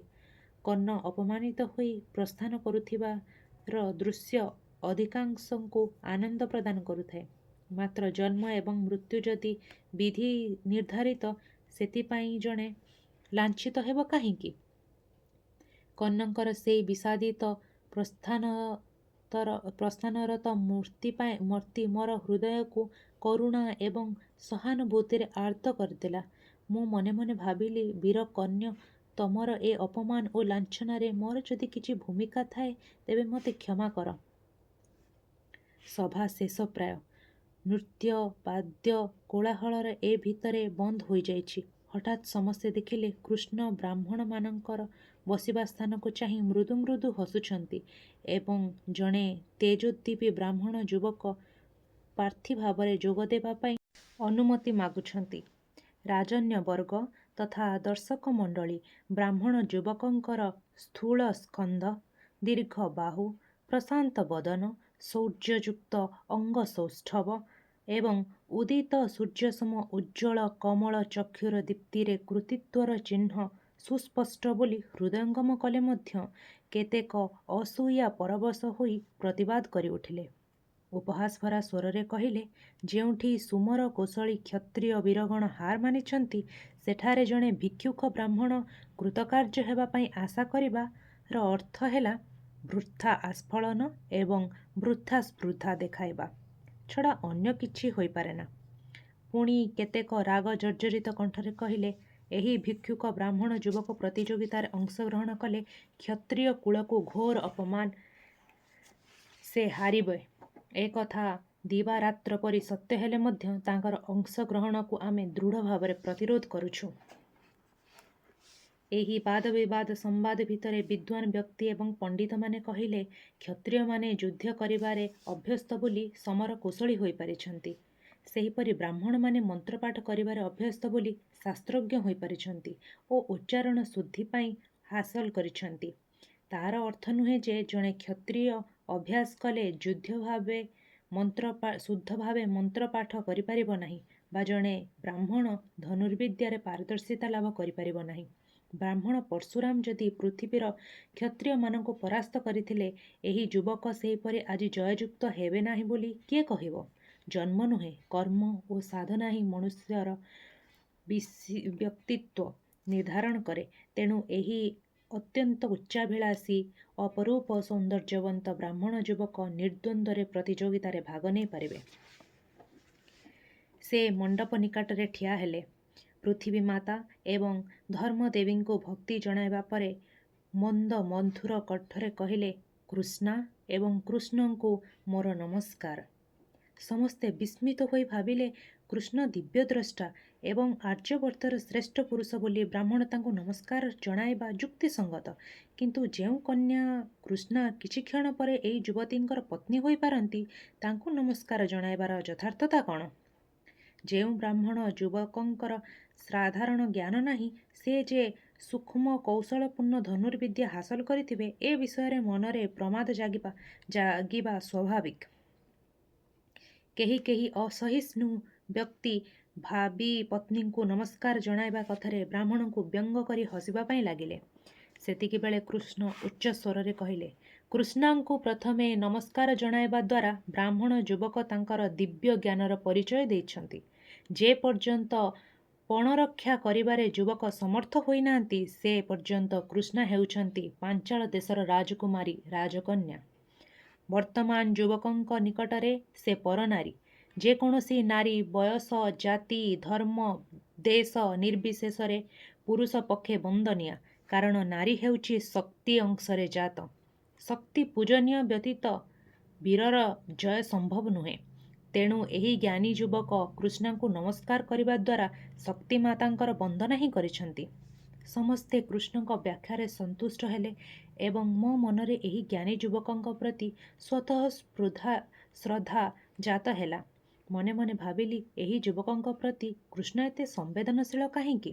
କର୍ଣ୍ଣ ଅପମାନିତ ହୋଇ ପ୍ରସ୍ଥାନ କରୁଥିବାର ଦୃଶ୍ୟ ଅଧିକାଂଶଙ୍କୁ ଆନନ୍ଦ ପ୍ରଦାନ କରୁଥାଏ। ମାତ୍ର ଜନ୍ମ ଏବଂ ମୃତ୍ୟୁ ଯଦି ବିଧି ନିର୍ଦ୍ଧାରିତ, ସେଥିପାଇଁ ଜଣେ ଲାଞ୍ଛିତ ହେବ କାହିଁକି? କର୍ଣ୍ଣଙ୍କର ସେହି ବିଷାଦିତ ପ୍ରସ୍ଥାନରତ ମୂର୍ତ୍ତି ମୋର ହୃଦୟକୁ କରୁଣା ଏବଂ ସହାନୁଭୂତିରେ ଆର୍ଦ୍ର କରିଦେଲା। ମୁଁ ମନେ ମନେ ଭାବିଲି, ବୀରକର୍ଣ୍ଣ, ତମର ଏ ଅପମାନ ଓ ଲାଞ୍ଛନାରେ ମୋର ଯଦି କିଛି ଭୂମିକା ଥାଏ ତେବେ ମୋତେ କ୍ଷମା କର। ସଭା ଶେଷ ପ୍ରାୟ। ନୃତ୍ୟ ବାଦ୍ୟ କୋଳାହଳର ଏ ଭିତରେ ବନ୍ଦ ହୋଇଯାଇଛି। ହଠାତ୍ ସମସ୍ତେ ଦେଖିଲେ କୃଷ୍ଣ ବ୍ରାହ୍ମଣମାନଙ୍କର ବସିବା ସ୍ଥାନକୁ ଚାହିଁ ମୃଦୁ ମୃଦୁ ହସୁଛନ୍ତି ଏବଂ ଜଣେ ତେଜୋଦ୍ଦୀପୀ ବ୍ରାହ୍ମଣ ଯୁବକ ପ୍ରାର୍ଥୀ ଭାବରେ ଯୋଗ ଦେବା ପାଇଁ ଅନୁମତି ମାଗୁଛନ୍ତି। ରାଜନ୍ୟବର୍ଗ ତଥା ଦର୍ଶକ ମଣ୍ଡଳୀ ବ୍ରାହ୍ମଣ ଯୁବକଙ୍କର ସ୍ଥୂଳ ସ୍କନ୍ଧ, ଦୀର୍ଘ ବାହୁ, ପ୍ରଶାନ୍ତ ବଦନ, ଶୌର୍ଯ୍ୟଯୁକ୍ତ ଅଙ୍ଗସୌଷ୍ଠବ ଏବଂ ଉଦିତ ସୂର୍ଯ୍ୟସମ ଉଜ୍ଜ୍ୱଳ କମଳ ଚକ୍ଷୁର ଦୀପ୍ତିରେ କୃତିତ୍ୱର ଚିହ୍ନ ସୁସ୍ପଷ୍ଟ ବୋଲି ହୃଦୟଙ୍ଗମ କଲେ ମଧ୍ୟ କେତେକ ଅସୂୟା ପରବଶ ହୋଇ ପ୍ରତିବାଦ କରି ଉଠିଲେ। ଉପହାସଭରା ସ୍ୱରରେ କହିଲେ, ଯେଉଁଠି ସୁମର କୌଶଳୀ କ୍ଷତ୍ରିୟ ବୀରଗଣ ହାର ମାନିଛନ୍ତି, ସେଠାରେ ଜଣେ ଭିକ୍ଷୁକ ବ୍ରାହ୍ମଣ କୃତକାର୍ଯ୍ୟ ହେବା ପାଇଁ ଆଶା କରିବାର ଅର୍ଥ ହେଲା ବୃଥା ଆସ୍ଫଳନ ଏବଂ ବୃଥା ସ୍ପୃଧା ଦେଖାଇବା ଛଡ଼ା ଅନ୍ୟ କିଛି ହୋଇପାରେ ନା। ପୁଣି କେତେକ ରାଗ ଜର୍ଜରିତ କଣ୍ଠରେ କହିଲେ, ଏହି ଭିକ୍ଷୁକ ବ୍ରାହ୍ମଣ ଯୁବକ ପ୍ରତିଯୋଗିତାରେ ଅଂଶଗ୍ରହଣ କଲେ କ୍ଷତ୍ରିୟ କୁଳକୁ ଘୋର ଅପମାନ। ସେ ହାରିବେ, ଏକଥା ଦିବାରାତ୍ର ପରି ସତ୍ୟ ହେଲେ ମଧ୍ୟ ତାଙ୍କର ଅଂଶଗ୍ରହଣକୁ ଆମେ ଦୃଢ଼ ଭାବରେ ପ୍ରତିରୋଧ କରୁଛୁ। ଏହି ବାଦବିବାଦ ସମ୍ବାଦ ଭିତରେ ବିଦ୍ୱାନ ବ୍ୟକ୍ତି ଏବଂ ପଣ୍ଡିତମାନେ କହିଲେ, କ୍ଷତ୍ରିୟମାନେ ଯୁଦ୍ଧ କରିବାରେ ଅଭ୍ୟସ୍ତ ବୋଲି ସମର କୁଶଳୀ ହୋଇପାରିଛନ୍ତି। ସେହିପରି ବ୍ରାହ୍ମଣମାନେ ମନ୍ତ୍ରପାଠ କରିବାରେ ଅଭ୍ୟସ୍ତ ବୋଲି ଶାସ୍ତ୍ରଜ୍ଞ ହୋଇପାରିଛନ୍ତି ଓ ଉଚ୍ଚାରଣ ଶୁଦ୍ଧି ପାଇଁ ହାସଲ କରିଛନ୍ତି। ତାହାର ଅର୍ଥ ନୁହେଁ ଯେ ଜଣେ କ୍ଷତ୍ରିୟ ଅଭ୍ୟାସ କଲେ ଶୁଦ୍ଧ ଭାବେ ମନ୍ତ୍ରପାଠ କରିପାରିବ ନାହିଁ ବା ଜଣେ ବ୍ରାହ୍ମଣ ଧନୁର୍ବିଦ୍ୟାରେ ପାରଦର୍ଶିତା ଲାଭ କରିପାରିବ ନାହିଁ। ବ୍ରାହ୍ମଣ ପରଶୁରାମ ଯଦି ପୃଥିବୀର କ୍ଷତ୍ରିୟମାନଙ୍କୁ ପରାସ୍ତ କରିଥିଲେ, ଏହି ଯୁବକ ସେହିପରି ଆଜି ଜୟଯୁକ୍ତ ହେବେ ନାହିଁ ବୋଲି କିଏ କହିବ? ଜନ୍ମ ନୁହେଁ, କର୍ମ ଓ ସାଧନା ହିଁ ମନୁଷ୍ୟର ବ୍ୟକ୍ତିତ୍ୱ ନିର୍ଦ୍ଧାରଣ କରେ। ତେଣୁ ଏହି ଅତ୍ୟନ୍ତ ଉଚ୍ଚାଭିଳାଷୀ ଅପରୂପ ସୌନ୍ଦର୍ଯ୍ୟବନ୍ତ ବ୍ରାହ୍ମଣ ଯୁବକ ନିର୍ଦ୍ୱନ୍ଦ୍ୱରେ ପ୍ରତିଯୋଗିତାରେ ଭାଗ ନେଇପାରିବେ। ସେ ମଣ୍ଡପ ନିକଟରେ ଠିଆ ହେଲେ। ପୃଥିବୀ ମାତା ଏବଂ ଧର୍ମଦେବୀଙ୍କୁ ଭକ୍ତି ଜଣାଇବା ପରେ ମନ୍ଦ ମଧୁର କଣ୍ଠରେ କହିଲେ, କୃଷ୍ଣା ଏବଂ କୃଷ୍ଣଙ୍କୁ ମୋର ନମସ୍କାର। ସମସ୍ତେ ବିସ୍ମିତ ହୋଇ ଭାବିଲେ କୃଷ୍ଣ ଦିବ୍ୟଦ୍ରଷ୍ଟା ଏବଂ ଆର୍ଯ୍ୟବର୍ତ୍ତର ଶ୍ରେଷ୍ଠ ପୁରୁଷ ବୋଲି ବ୍ରାହ୍ମଣ ତାଙ୍କୁ ନମସ୍କାର ଜଣାଇବା ଯୁକ୍ତିସଙ୍ଗତ। କିନ୍ତୁ ଯେଉଁ କନ୍ୟା କୃଷ୍ଣା କିଛି କ୍ଷଣ ପରେ ଏହି ଯୁବତୀଙ୍କର ପତ୍ନୀ ହୋଇପାରନ୍ତି, ତାଙ୍କୁ ନମସ୍କାର ଜଣାଇବାର ଯଥାର୍ଥତା କ'ଣ? ଯେଉଁ ବ୍ରାହ୍ମଣ ଯୁବକଙ୍କର ସାଧାରଣ ଜ୍ଞାନ ନାହିଁ, ସେ ଯେ ସୂକ୍ଷ୍ମ କୌଶଳପୂର୍ଣ୍ଣ ଧନୁର୍ବିଦ୍ୟା ହାସଲ କରିଥିବେ, ଏ ବିଷୟରେ ମନରେ ପ୍ରମାଦ ଜାଗିବା ସ୍ୱାଭାବିକ। କେହି କେହି ଅସହିଷ୍ଣୁ ବ୍ୟକ୍ତି ଭାବି ପତ୍ନୀଙ୍କୁ ନମସ୍କାର ଜଣାଇବା କଥାରେ ବ୍ରାହ୍ମଣଙ୍କୁ ବ୍ୟଙ୍ଗ କରି ହସିବା ପାଇଁ ଲାଗିଲେ। ସେତିକିବେଳେ କୃଷ୍ଣ ଉଚ୍ଚ ସ୍ୱରରେ କହିଲେ, କୃଷ୍ଣାଙ୍କୁ ପ୍ରଥମେ ନମସ୍କାର ଜଣାଇବା ଦ୍ୱାରା ବ୍ରାହ୍ମଣ ଯୁବକ ତାଙ୍କର ଦିବ୍ୟ ଜ୍ଞାନର ପରିଚୟ ଦେଇଛନ୍ତି। ଯେ ପର୍ଯ୍ୟନ୍ତ ପଣରକ୍ଷା କରିବାରେ ଯୁବକ ସମର୍ଥ ହୋଇନାହାନ୍ତି, ସେ ପର୍ଯ୍ୟନ୍ତ କୃଷ୍ଣା ହେଉଛନ୍ତି ପାଞ୍ଚାଳ ଦେଶର ରାଜକୁମାରୀ ରାଜକନ୍ୟା। ବର୍ତ୍ତମାନ ଯୁବକଙ୍କ ନିକଟରେ ସେ ପରନାରୀ। ଯେକୌଣସି ନାରୀ ବୟସ, ଜାତି, ଧର୍ମ, ଦେଶ ନିର୍ବିଶେଷରେ ପୁରୁଷ ପକ୍ଷେ ବନ୍ଦନୀୟା, କାରଣ ନାରୀ ହେଉଛି ଶକ୍ତି ଅଂଶରେ ଜାତ। ଶକ୍ତି ପୂଜନୀୟ ବ୍ୟତୀତ ବୀରର ଜୟ ସମ୍ଭବ ନୁହେଁ। ତେଣୁ ଏହି ଜ୍ଞାନୀ ଯୁବକ କୃଷ୍ଣାଙ୍କୁ ନମସ୍କାର କରିବା ଦ୍ୱାରା ଶକ୍ତିମାତାଙ୍କର ବନ୍ଦନା ହିଁ କରିଛନ୍ତି। ସମସ୍ତେ କୃଷ୍ଣଙ୍କ ବ୍ୟାଖ୍ୟାରେ ସନ୍ତୁଷ୍ଟ ହେଲେ ଏବଂ ମୋ ମନରେ ଏହି ଜ୍ଞାନୀ ଯୁବକଙ୍କ ପ୍ରତି ସ୍ୱତଃ ଶ୍ରଦ୍ଧା ଜାତ ହେଲା। ମନେ ମନେ ଭାବିଲି, ଏହି ଯୁବକଙ୍କ ପ୍ରତି କୃଷ୍ଣ ଏତେ ସମ୍ବେଦନଶୀଳ କାହିଁକି?